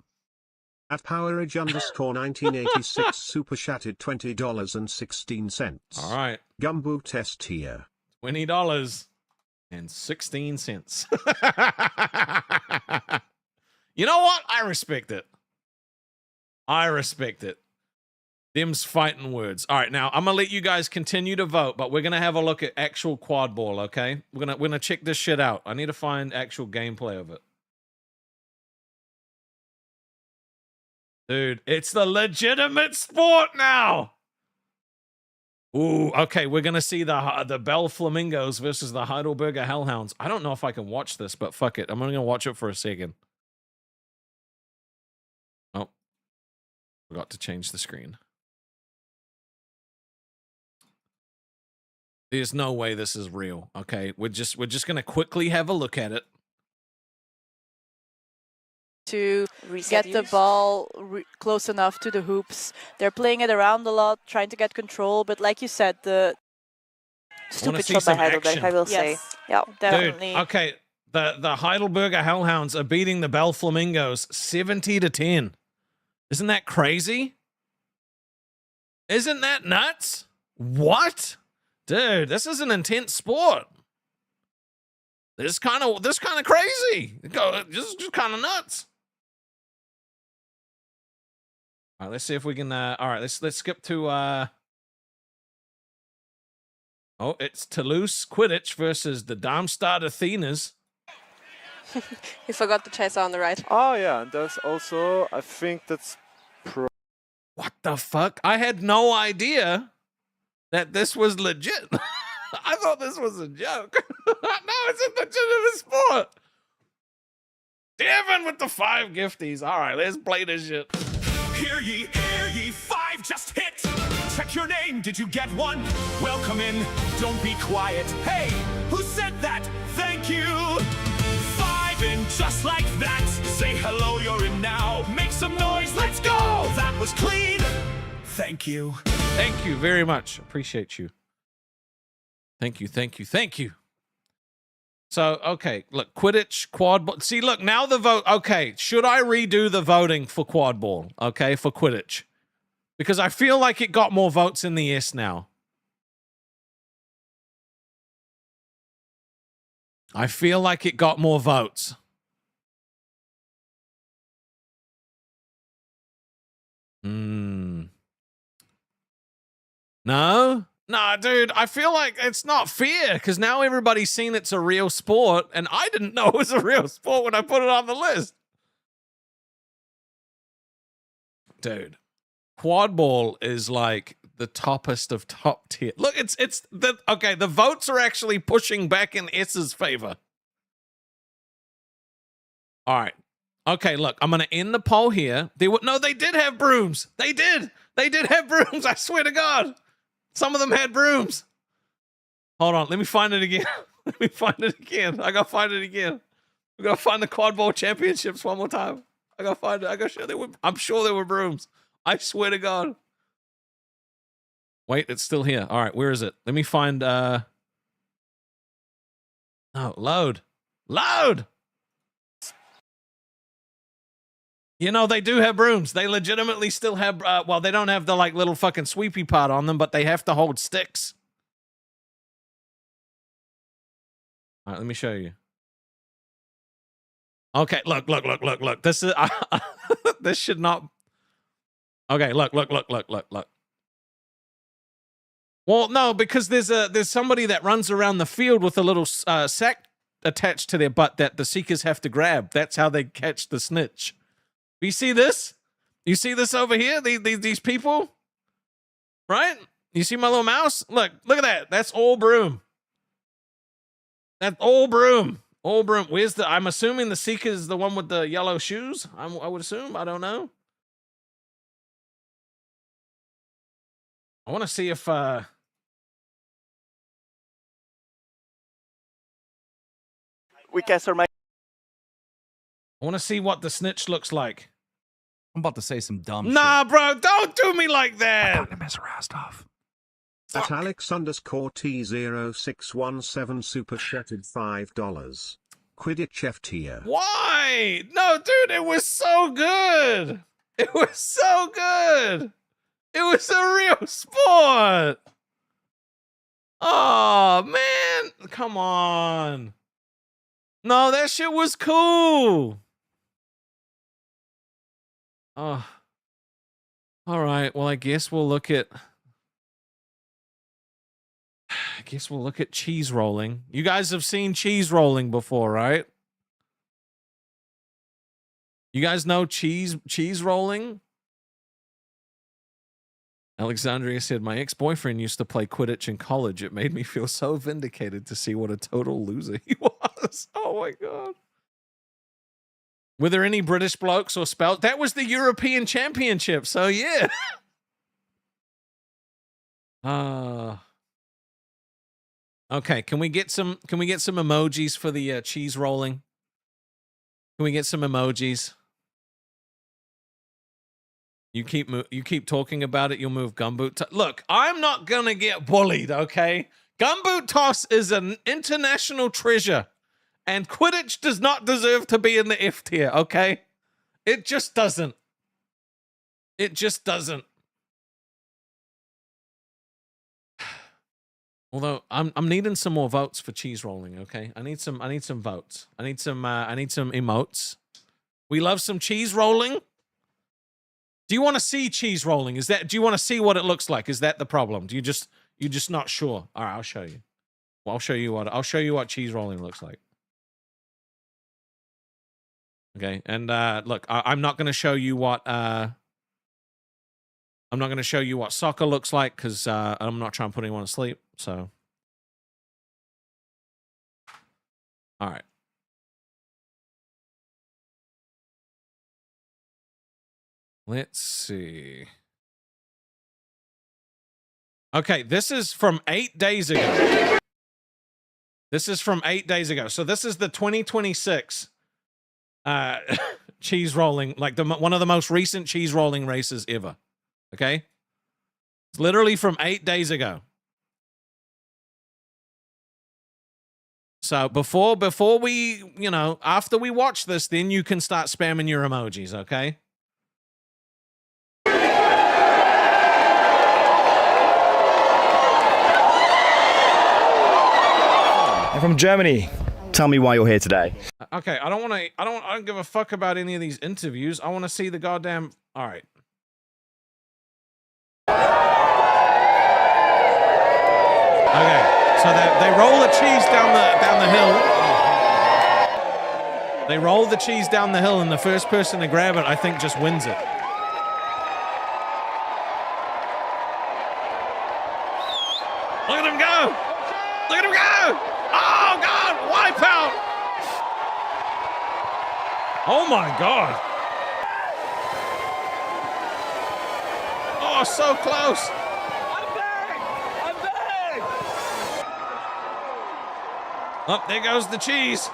At Powerage_1986 super chatted $20.16. All right. Gumbo test here. $20.16. You know what? I respect it. Them's fighting words. All right, now I'm gonna let you guys continue to vote, but we're gonna have a look at actual quad ball, okay? We're gonna check this shit out. I need to find actual gameplay of it. Dude, it's the legitimate sport now. Ooh, okay, we're gonna see the Bell Flamingos versus the Heidelberger Hellhounds. I don't know if I can watch this, but fuck it. I'm only gonna watch it for a second. Oh, forgot to change the screen. There's no way this is real. Okay, we're just gonna quickly have a look at it. To get the ball close enough to the hoops. They're playing it around a lot, trying to get control, but like you said, the Stupid shot by Heidelberg, I will say. Yeah, definitely. Dude, okay, the Heidelberger Hellhounds are beating the Bell Flamingos 70-10. Isn't that crazy? Isn't that nuts? What? Dude, this is an intense sport. This kind of crazy. Just kind of nuts. All right, let's see if we can. All right, let's skip to. Oh, it's Toulouse Quidditch versus the Darmstadt Athenas. You forgot the chaser on the right. Oh yeah, and there's also, I think that's What the fuck? I had no idea that this was legit. I thought this was a joke. No, it's a legitimate sport. Devin with the 5 gifties. All right, let's play this shit. Hear ye, 5 just hit. Check your name, did you get one? Welcome in, don't be quiet. Hey, who said that? Thank you. 5 in just like that. Say hello, you're in now. Make some noise, let's go. That was clean. Thank you. Thank you very much. Appreciate you. Thank you, thank you, thank you. So, okay, look, Quidditch, quad ball. See, look, now the vote. Okay, should I redo the voting for quad ball? Okay, for Quidditch. Because I feel like it got more votes in the yes now. I feel like it got more votes. No? Nah, dude, I feel like it's not fair because now everybody's seen it's a real sport and I didn't know it was a real sport when I put it on the list. Dude, quad ball is like the toppest of top tier. Look, okay, the votes are actually pushing back in S's favor. All right. Okay, look, I'm going to end the poll here. They did have brooms. They did have brooms. I swear to God. Some of them had brooms. Hold on. Let me find it again. Let me find it again. I got to find it again. We got to find the quad ball championships one more time. I got to find it. I'm sure there were brooms. I swear to God. Wait, it's still here. All right, where is it? Let me find, oh, load. Load! You know, they do have brooms. They legitimately still have, well, they don't have the, like, little fucking sweepy pot on them, but they have to hold sticks. All right, let me show you. Okay, look. This is, this should not, okay, look. Well, no, because there's somebody that runs around the field with a little sack attached to their butt that the seekers have to grab. That's how they catch the snitch. You see this? You see this over here? These people? Right? You see my little mouse? Look at that. That's all broom. That's all broom. All broom. Where's the, I'm assuming the seeker is the one with the yellow shoes. I would assume. I don't know. I want to see if, we guess our mic. I want to see what the snitch looks like. I'm about to say some dumb shit. Nah, bro, don't do me like that. I got him as Rastov. At Alex_T0617 super chatted $5. Quidditch F tier. Why? No, dude, it was so good. It was so good. It was a real sport. Oh, man. Come on. No, that shit was cool. Oh. All right. Well, I guess we'll look at cheese rolling. You guys have seen cheese rolling before, right? You guys know cheese rolling? Alexandria said, my ex-boyfriend used to play Quidditch in college. It made me feel so vindicated to see what a total loser he was. Oh my God. Were there any British blokes or spelt? That was the European Championship, so yeah. Okay, can we get some emojis for the cheese rolling? Can we get some emojis? You keep talking about it, you'll move gumboot. Look, I'm not gonna get bullied, okay? Gumboot toss is an international treasure, and Quidditch does not deserve to be in the F tier, okay? It just doesn't. It just doesn't. Although I'm needing some more votes for cheese rolling, okay? I need some votes. I need some emotes. We love some cheese rolling. Do you want to see cheese rolling? Do you want to see what it looks like? Is that the problem? You're just not sure? All right, I'll show you. Well, I'll show you what cheese rolling looks like. Okay, and look, I'm not going to show you what soccer looks like because I'm not trying to put anyone to sleep. So, all right. Let's see. Okay, this is from 8 days ago. This is from 8 days ago. So this is the 2026 cheese rolling, like one of the most recent cheese rolling races ever. Okay? It's literally from 8 days ago. So before we, after we watch this, then you can start spamming your emojis, okay? I'm from Germany. Tell me why you're here today. Okay, I don't give a fuck about any of these interviews. I want to see the goddamn. All right. Okay, so they roll the cheese down the hill. They roll the cheese down the hill, and the first person to grab it, I think, just wins it. Look at him go! Look at him go! Oh God! Wipeout! Oh my God! Oh, so close! I'm back! Oh, there goes the cheese.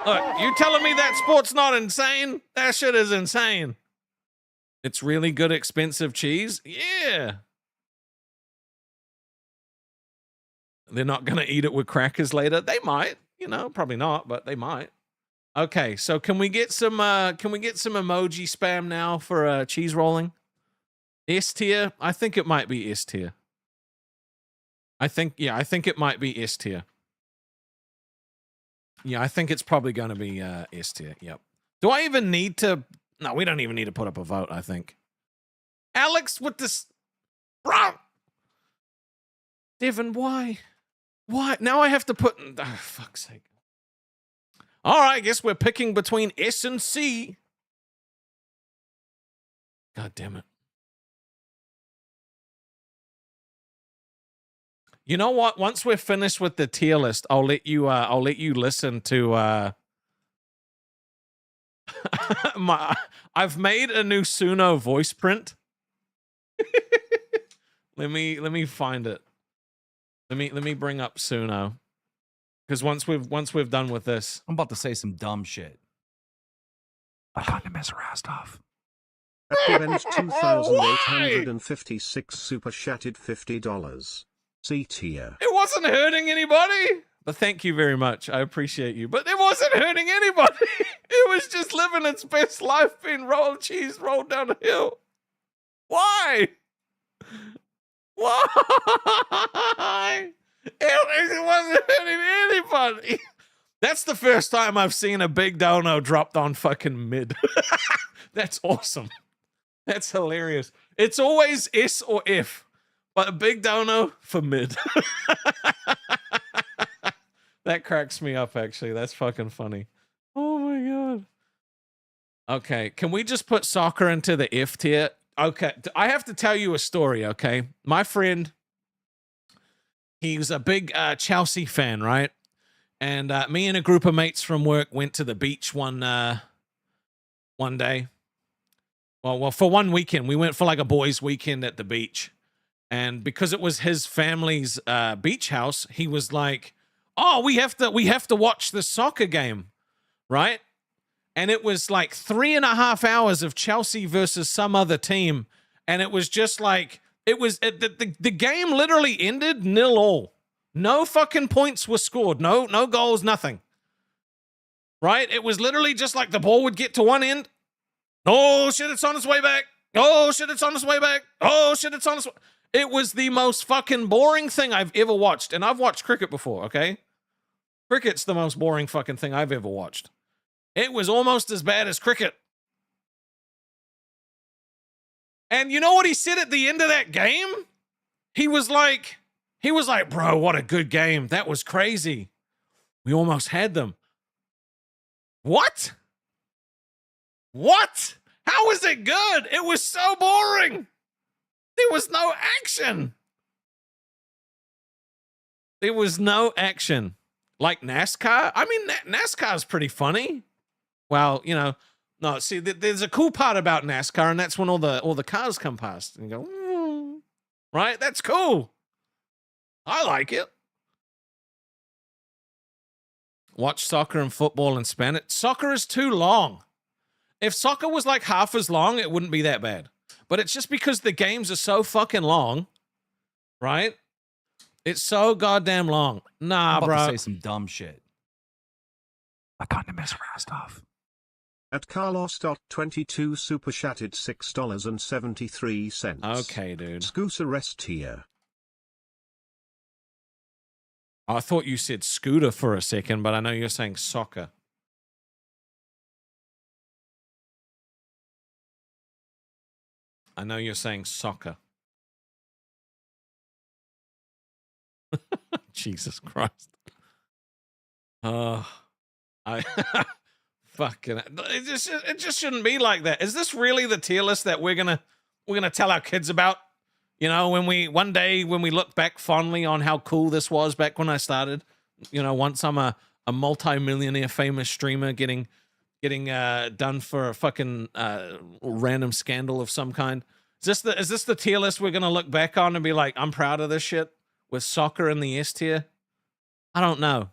Look, you telling me that sport's not insane? That shit is insane. It's really good, expensive cheese? Yeah. They're not going to eat it with crackers later. They might, probably not, but they might. Okay, so can we get some emoji spam now for cheese rolling? S tier? I think it might be S tier. I think it might be S tier. Yeah, I think it's probably going to be S tier. Yep. Do I even need to? No, we don't even need to put up a vote, I think. Alex with this. Bro! Devin, why? Why? Now I have to put. Oh, fuck's sake. All right, I guess we're picking between S and C. God damn it. You know what? Once we're finished with the tier list, I'll let you listen to I've made a new Suno voice print. let me find it. Let me bring up Suno. Because once we've done with this. I'm about to say some dumb shit. I kind of miss Rastov. Events 2,856 super chatted $50. C tier. It wasn't hurting anybody. But thank you very much. I appreciate you. But it wasn't hurting anybody. It was just living its best life being cheese rolled down a hill. Why? Why? It wasn't hurting anybody. That's the first time I've seen a big dono dropped on fucking mid. That's awesome. That's hilarious. It's always S or F. But a big dono for mid. That cracks me up, actually. That's fucking funny. Oh my God. Okay, can we just put soccer into the F tier? Okay, I have to tell you a story, okay? My friend, he's a big Chelsea fan, right? And me and a group of mates from work went to the beach one day. Well, for one weekend. We went for like a boys' weekend at the beach. And because it was his family's beach house, he was like, "Oh, we have to watch the soccer game," right? And it was like 3.5 hours of Chelsea versus some other team, and it was just like the game literally ended 0-0. No fucking points were scored. No goals, nothing. Right? It was literally just like the ball would get to one end. Oh shit, it's on its way back. Oh shit, it's on its way back. Oh shit, it's on its way. It was the most fucking boring thing I've ever watched. And I've watched cricket before, okay? Cricket's the most boring fucking thing I've ever watched. It was almost as bad as cricket. And you know what he said at the end of that game? He was like, "Bro, what a good game. That was crazy. We almost had them." What? What? How was it good? It was so boring. There was no action. There was no action. Like NASCAR? I mean, NASCAR's pretty funny. Well, you know, no, see, there's a cool part about NASCAR, and that's when all the cars come past and go, right? That's cool. I like it. Watch soccer and football in Spanish. Soccer is too long. If soccer was like half as long, it wouldn't be that bad. But it's just because the games are so fucking long, right? It's so goddamn long. Nah, I'm about bro. to say some dumb shit. I kind of miss Rastov. At Carlos.22 super chatted $6.73. Okay, dude. Scooter rest here. I thought you said scooter for a second, but I know you're saying soccer. I know you're saying soccer. Jesus Christ. I fucking it just shouldn't be like that. Is this really the tier list that we're gonna tell our kids about? You know, one day when we look back fondly on how cool this was back when I started, you know, once I'm a multi-millionaire famous streamer getting done for a fucking random scandal of some kind. Is this the tier list we're gonna look back on and be like, I'm proud of this shit with soccer in the S tier? I don't know.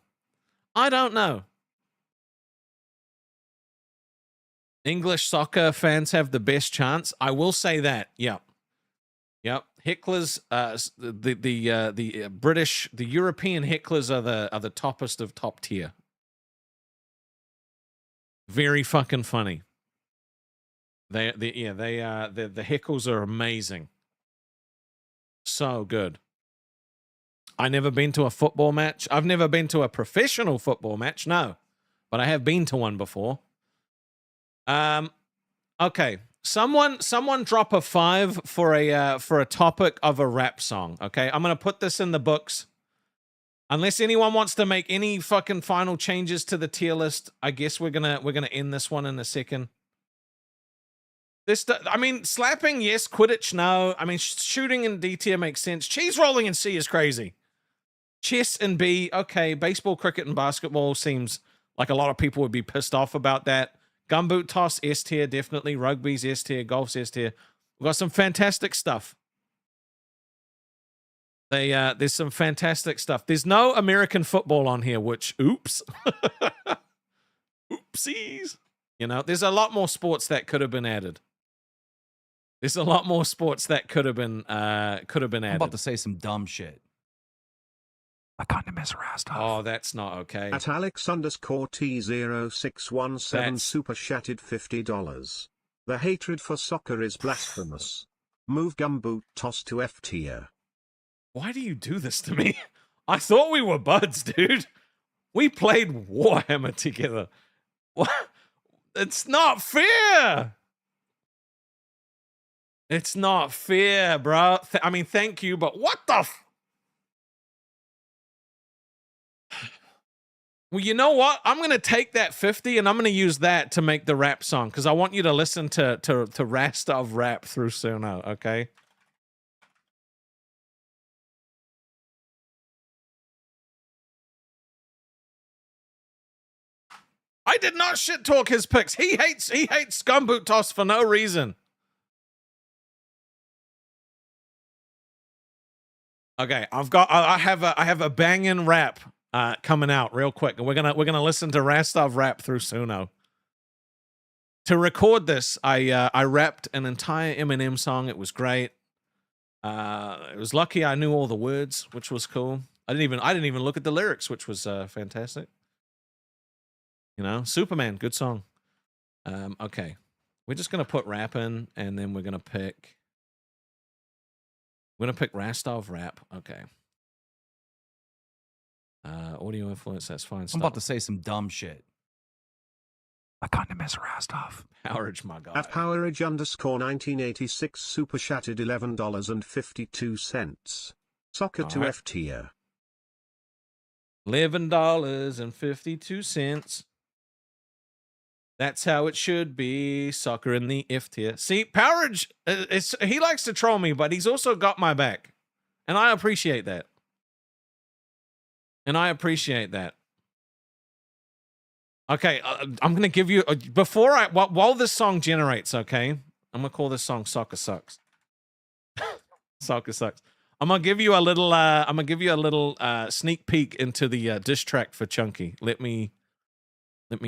English soccer fans have the best chance. I will say that. Yep. Hecklers, the British, the European hecklers are the toppest of top tier. Very fucking funny. The heckles are amazing. So good. I never been to a football match. I've never been to a professional football match, no. But I have been to one before. Okay. Someone drop a 5 for a topic of a rap song, okay? I'm going to put this in the books. Unless anyone wants to make any fucking final changes to the tier list, I guess we're going to end this one in a second. I mean, slapping, yes. Quidditch, no. I mean, shooting in D tier makes sense. Cheese rolling in C is crazy. Chess in B, okay. Baseball, cricket, and basketball seems like a lot of people would be pissed off about that. Gumboot toss, S tier, definitely. Rugby's S tier, golf's S tier. We've got some fantastic stuff. There's some fantastic stuff. There's no American football on here, which, oops. Oopsies. You know, there's a lot more sports that could have been added. There's a lot more sports that could have been added. I'm about to say some dumb shit. I kind of miss Rastov. Oh, that's not okay. At Alex_T0617 super chatted $50. The hatred for soccer is blasphemous. Move Gumboot toss to F tier. Why do you do this to me? I thought we were buds, dude. We played Warhammer together. What? It's not fair. It's not fair, bro. I mean, thank you, but what the Well, you know what? I'm going to take that 50 and I'm going to use that to make the rap song because I want you to listen to Rastov rap through Suno, okay? I did not shit talk his picks. He hates Scumboot Toss for no reason. Okay, I have a banging rap coming out real quick, and we're gonna listen to Rastov rap through Suno. To record this, I rapped an entire Eminem song. It was great. It was lucky I knew all the words, which was cool. I didn't even look at the lyrics, which was fantastic. You know, Superman, good song. Okay, we're just gonna put rap in, and then we're gonna pick Rastov rap. Okay. Audio influence, that's fine. I'm about to say some dumb shit. I kind of miss Rastov. Powerage, my guy. At Powerage_1986 super chatted $11.52. Soccer to F tier. $11.52. That's how it should be. Soccer in the F tier. See, Powerage, he likes to troll me, but he's also got my back. And I appreciate that. Okay, I'm going to give you, while this song generates, okay? I'm going to call this song Soccer Sucks. Soccer Sucks. I'm going to give you a little, sneak peek into the diss track for Chunky. Let me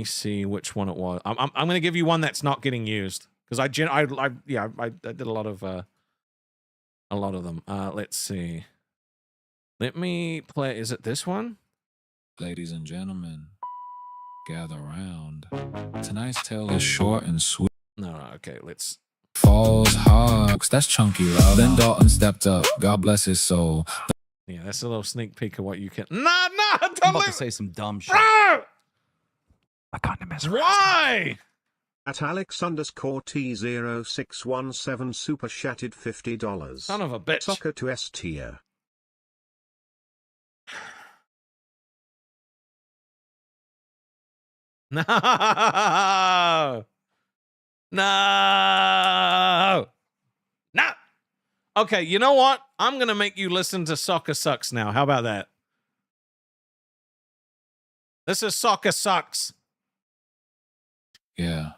see which one it was. I'm going to give you one that's not getting used because I did a lot of them. Let's see. Let me play. Is it this one? Ladies and gentlemen, gather round. Tonight's tale is short and sweet. No, okay. Let's. Falls hogs. That's Chunky Love. Then Dalton stepped up. God bless his soul. Yeah, that's a little sneak peek of what you can. No, I'm about to say some dumb shit. Bro! I kind of miss Why? At Alex_T0617 super chatted $50. Son of a bitch. Soccer to S tier. No. No. No. Okay, you know what? I'm going to make you listen to Soccer Sucks now. How about that? This is Soccer Sucks. Yeah.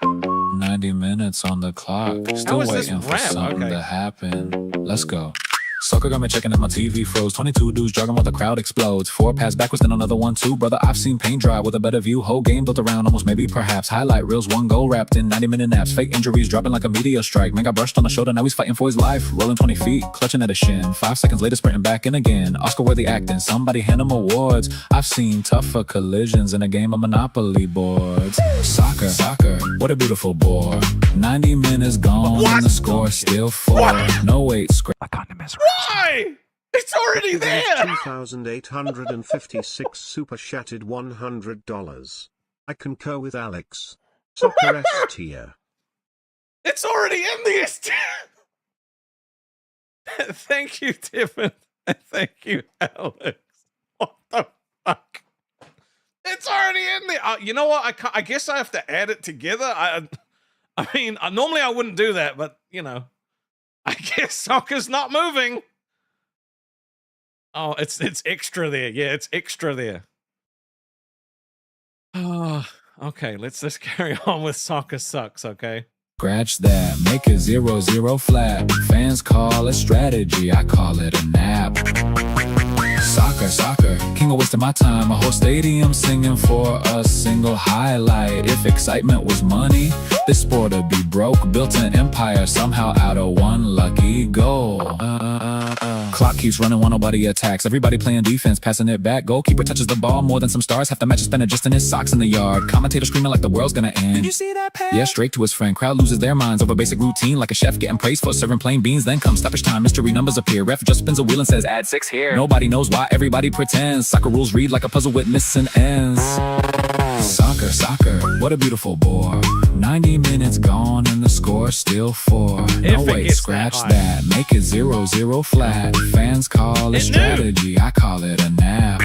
90 minutes on the clock. Still waiting for something to happen. Let's go. Soccer got me checking and my TV froze. 22 dudes jogging while the crowd explodes. 4 pass backwards, then another 1, 2. Brother, I've seen paint dry with a better view. Whole game built around almost maybe perhaps. Highlight reels, 1 goal wrapped in 90-minute naps. Fake injuries dropping like a meteor strike. Man got brushed on the shoulder, now he's fighting for his life. Rolling 20 feet, clutching at a shin. 5 seconds later, sprinting back in again. Oscar-worthy acting, somebody hand him awards. I've seen tougher collisions in a game of Monopoly boards. Soccer, what a beautiful bore. 90 minutes gone and the score still 4. No wait, I kind of miss Why? It's already there. 2,856 super chatted $100. I concur with Alex. Soccer S tier. It's already in the S tier. Thank you, Tiffin. Thank you, Alex. What the fuck? It's already in there. You know what? I guess I have to add it together. I mean, normally I wouldn't do that, but you know, I guess soccer's not moving. Oh, it's extra there. Yeah, it's extra there. Oh, okay. Let's carry on with Soccer Sucks. Okay. Scratch that, make it 0-0 flat. Fans call it strategy, I call it a nap. Soccer, king of wasting my time. A whole stadium singing for a single highlight. If excitement was money, this sport would be broke. Built an empire somehow out of 1 lucky goal. Clock keeps running while nobody attacks. Everybody playing defense, passing it back. Goalkeeper touches the ball more than some stars. Half the match is spent just in his socks in the yard. Commentator screaming like the world's gonna end. Did you see that pass? Yeah, straight to his friend. Crowd loses their minds over basic routine, like a chef getting praised for serving plain beans. Then comes stoppage time, mystery numbers appear. Ref just spins a wheel and says add 6 here. Nobody knows why, everybody pretends. Soccer rules read like a puzzle with missing ends. Soccer, what a beautiful bore. 90 minutes gone and the score still 4. No wait, scratch that. Make it 0-0 flat. Fans call it strategy, I call it a nap.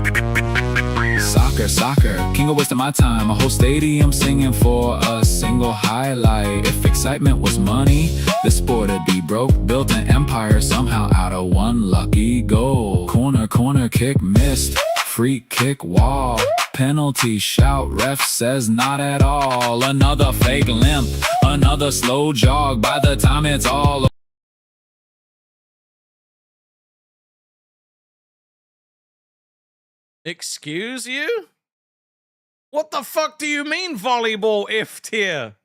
Soccer, king of wasting my time. A whole stadium singing for a single highlight. If excitement was money, this sport would be broke. Built an empire somehow out of one lucky goal. Corner kick missed. Free kick wall. Penalty shout, ref says not at all. Another fake limp, another slow jog. By the time it's all over. Excuse you? What the fuck do you mean volleyball F tier?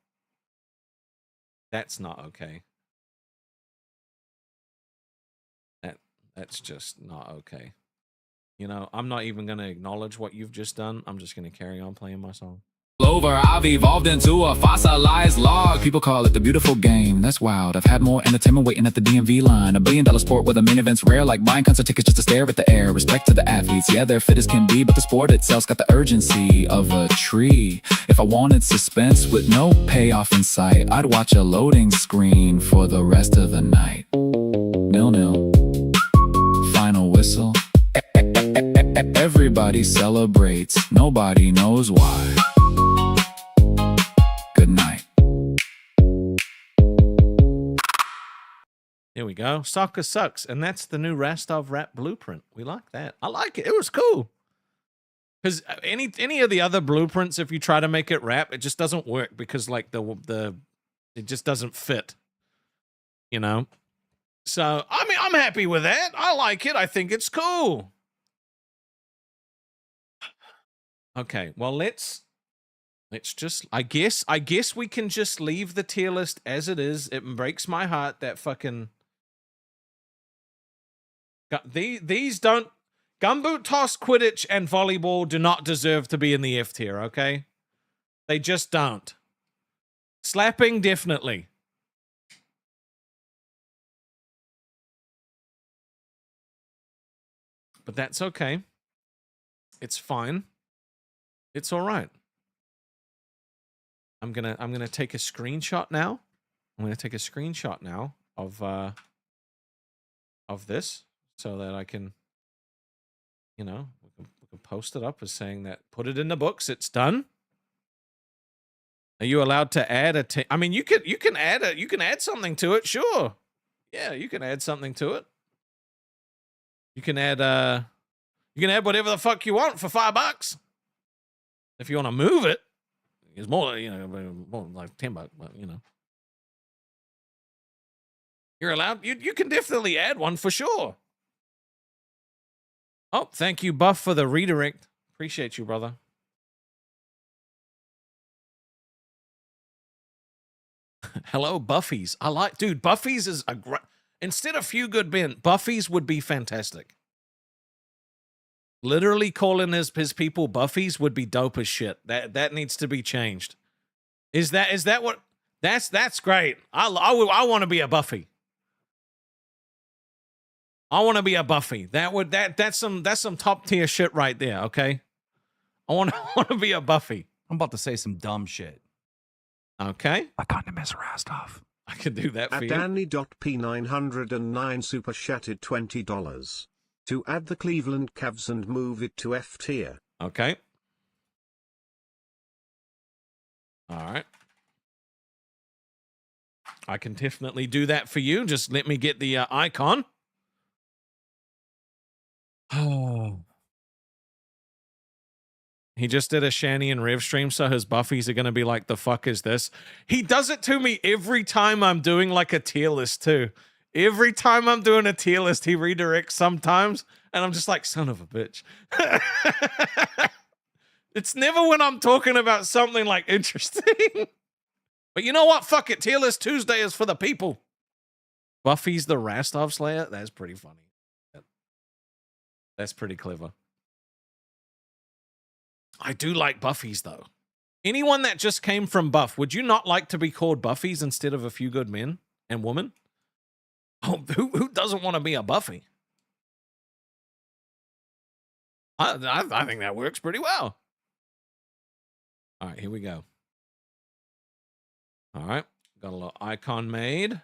That's not okay. That's just not okay. You know, I'm not even going to acknowledge what you've just done. I'm just going to carry on playing my song. Over, I've evolved into a fossilized log. People call it the beautiful game. That's wild. I've had more entertainment waiting at the DMV line. $1 billion sport where the main event's rare, like buying concert tickets just to stare at the air. Respect to the athletes, yeah, they're fit as can be, but the sport itself's got the urgency of a tree. If I wanted suspense with no payoff in sight, I'd watch a loading screen for the rest of the night. 0-0. Final whistle. Everybody celebrates. Nobody knows why. Good night. There we go. Soccer sucks. And that's the new Rastov rap blueprint. We like that. I like it. It was cool. Because any of the other blueprints, if you try to make it rap, it just doesn't work because like it just doesn't fit. You know? So, I mean, I'm happy with that. I like it. I think it's cool. Okay, well, let's just, I guess we can just leave the tier list as it is. It breaks my heart that fucking, these don't, gumboot toss, Quidditch, and volleyball do not deserve to be in the F tier, okay? They just don't. Slapping, definitely. But that's okay. It's fine. It's all right. I'm gonna take a screenshot now. I'm gonna take a screenshot now of this so that I can, you know, we can post it up as saying that put it in the books. It's done. Are you allowed to add a? I mean, you can add something to it. Sure. Yeah, you can add something to it. You can add whatever the fuck you want for $5. If you want to move it, it's more, you know, more like $10, but you know. You're allowed, you can definitely add one for sure. Oh, thank you, Buff, for the redirect. Appreciate you, brother. Hello, Buffies. I like, dude, Buffies is a great, instead of Few Good Men, Buffies would be fantastic. Literally calling his people Buffies would be dope as shit. That needs to be changed. Is that what? That's great. I want to be a Buffy. I want to be a Buffy. That's some top tier shit right there. Okay. I want to be a Buffy. I'm about to say some dumb shit. Okay. I kind of miss Rastov. I could do that for you. Danny.p909 super chatted $20. To add the Cleveland Cavs and move it to F tier. Okay. All right. I can definitely do that for you. Just let me get the icon. Oh. He just did a Shani and Rev stream, so his Buffies are going to be like, the fuck is this? He does it to me every time I'm doing like a tier list too. Every time I'm doing a tier list, he redirects sometimes, and I'm just like, son of a bitch. It's never when I'm talking about something like interesting. But you know what? Fuck it. Tier list Tuesday is for the people. Buffy's the Rastov Slayer? That's pretty funny. That's pretty clever. I do like Buffy's, though. Anyone that just came from Buff, would you not like to be called Buffy's instead of A Few Good Men and Women? Oh, who doesn't want to be a Buffy? I think that works pretty well. All right, here we go. All right. Got a little icon made.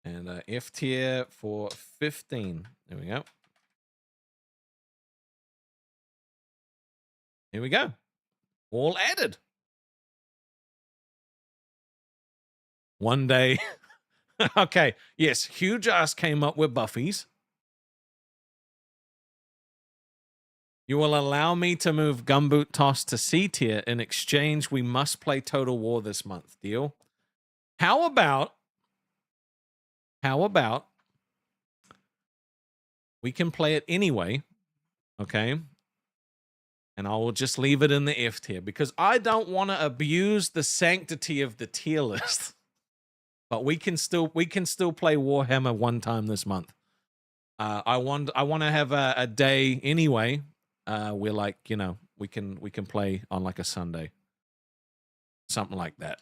And F tier for 15. There we go. Here we go. All added. One day. Okay. Yes. Huge Ass came up with Buffy's. You will allow me to move Gumboot Toss to C tier. In exchange, we must play Total War this month. Deal? How about we can play it anyway, okay? And I will just leave it in the F tier because I don't want to abuse the sanctity of the tier list. But we can still play Warhammer one time this month. I want to have a day anyway. We're like, you know, we can play on like a Sunday. Something like that.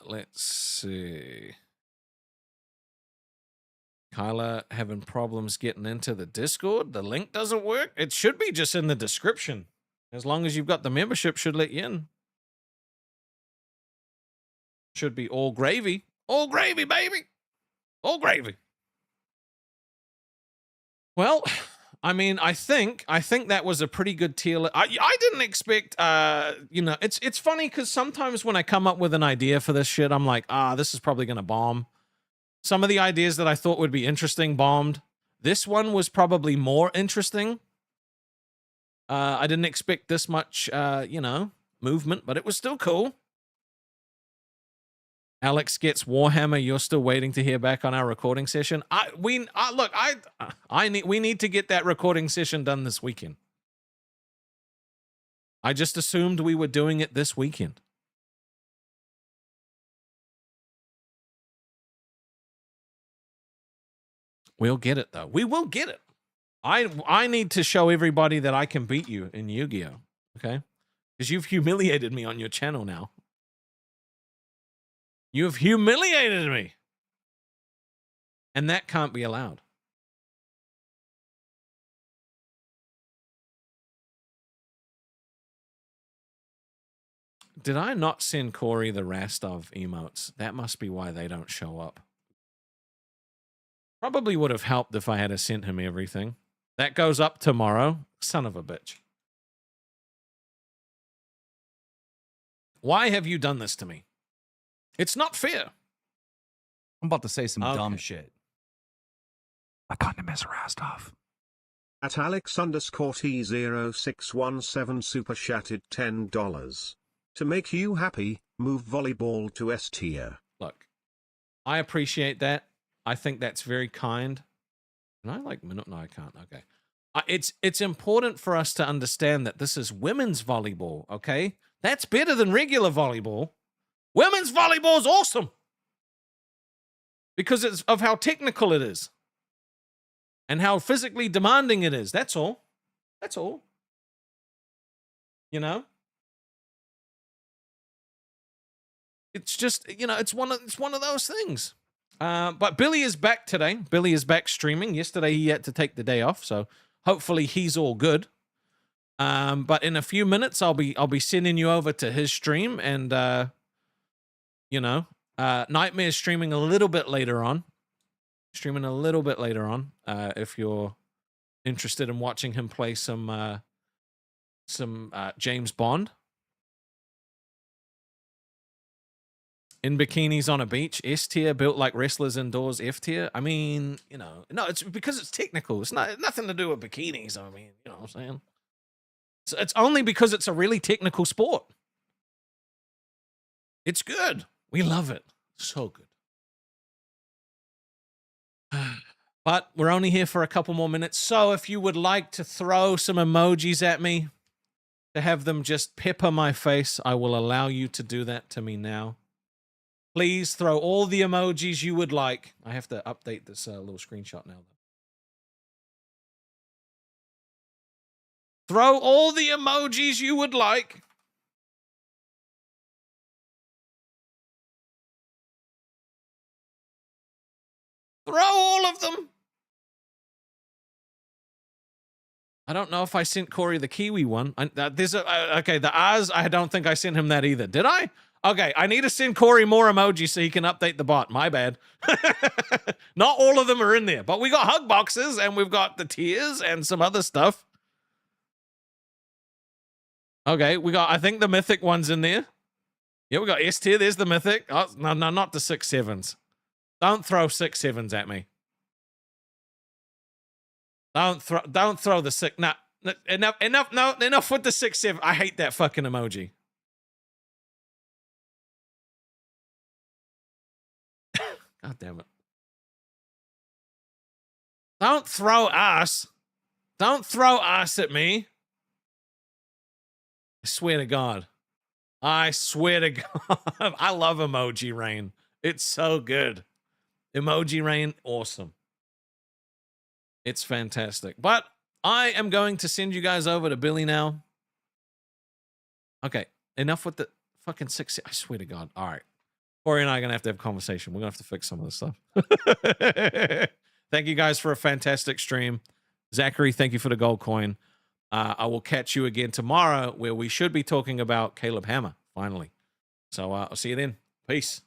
Let's see. Kyla having problems getting into the Discord. The link doesn't work. It should be just in the description. As long as you've got the membership, should let you in. Should be all gravy. All gravy, baby. All gravy. Well, I mean, I think that was a pretty good tier. I didn't expect, you know, it's funny because sometimes when I come up with an idea for this shit, I'm like, this is probably going to bomb. Some of the ideas that I thought would be interesting bombed. This one was probably more interesting. I didn't expect this much, you know, movement, but it was still cool. Alex gets Warhammer. You're still waiting to hear back on our recording session. We need to get that recording session done this weekend. I just assumed we were doing it this weekend. We'll get it though. We will get it. I need to show everybody that I can beat you in Yu-Gi-Oh. Okay? Because you've humiliated me on your channel now. You have humiliated me. And that can't be allowed. Did I not send Corey the Rastov emotes? That must be why they don't show up. Probably would have helped if I had sent him everything. That goes up tomorrow. Son of a bitch. Why have you done this to me? It's not fair. I'm about to say some dumb shit. I kind of miss Rastov. At Alex_T0617 super chatted $10. To make you happy, move volleyball to S tier. Look, I appreciate that. I think that's very kind. Can I like minute? No, I can't. Okay. It's important for us to understand that this is women's volleyball, okay? That's better than regular volleyball. Women's volleyball is awesome. Because it's of how technical it is. And how physically demanding it is. That's all. That's all. You know? It's just, you know, it's one of those things. But Billy is back today. Billy is back streaming. Yesterday he had to take the day off, so hopefully he's all good. But in a few minutes I'll be sending you over to his stream, and you know, Nightmare's streaming a little bit later on. If you're interested in watching him play some James Bond. In bikinis on a beach, S tier, built like wrestlers indoors, F tier. I mean, you know, no, it's because it's technical. It's nothing to do with bikinis. I mean, you know what I'm saying? So it's only because it's a really technical sport. It's good. We love it. So good. But we're only here for a couple more minutes. So if you would like to throw some emojis at me to have them just pepper my face, I will allow you to do that to me now. Please throw all the emojis you would like. I have to update this little screenshot now. Throw all the emojis you would like. Throw all of them. I don't know if I sent Corey the Kiwi one. There's okay, the Oz, I don't think I sent him that either. Did I? Okay, I need to send Corey more emojis so he can update the bot. My bad. Not all of them are in there, but we got hug boxes and we've got the tears and some other stuff. Okay, we got, I think the mythic one's in there. Yeah, we got S tier. There's the mythic. Oh, no, not the 6-7s. Don't throw 6-7s at me. Don't throw the 6. Nah, enough with the 6-7. I hate that fucking emoji. God damn it. Don't throw us. Don't throw us at me. I swear to God. I swear to God. I love emoji rain. It's so good. Emoji rain, awesome. It's fantastic. But I am going to send you guys over to Billy now. Okay, enough with the fucking 6. I swear to God. All right. Corey and I are going to have a conversation. We're going to have to fix some of this stuff. Thank you guys for a fantastic stream. Zachary, thank you for the gold coin. I will catch you again tomorrow where we should be talking about Caleb Hammer, finally. So I'll see you then. Peace.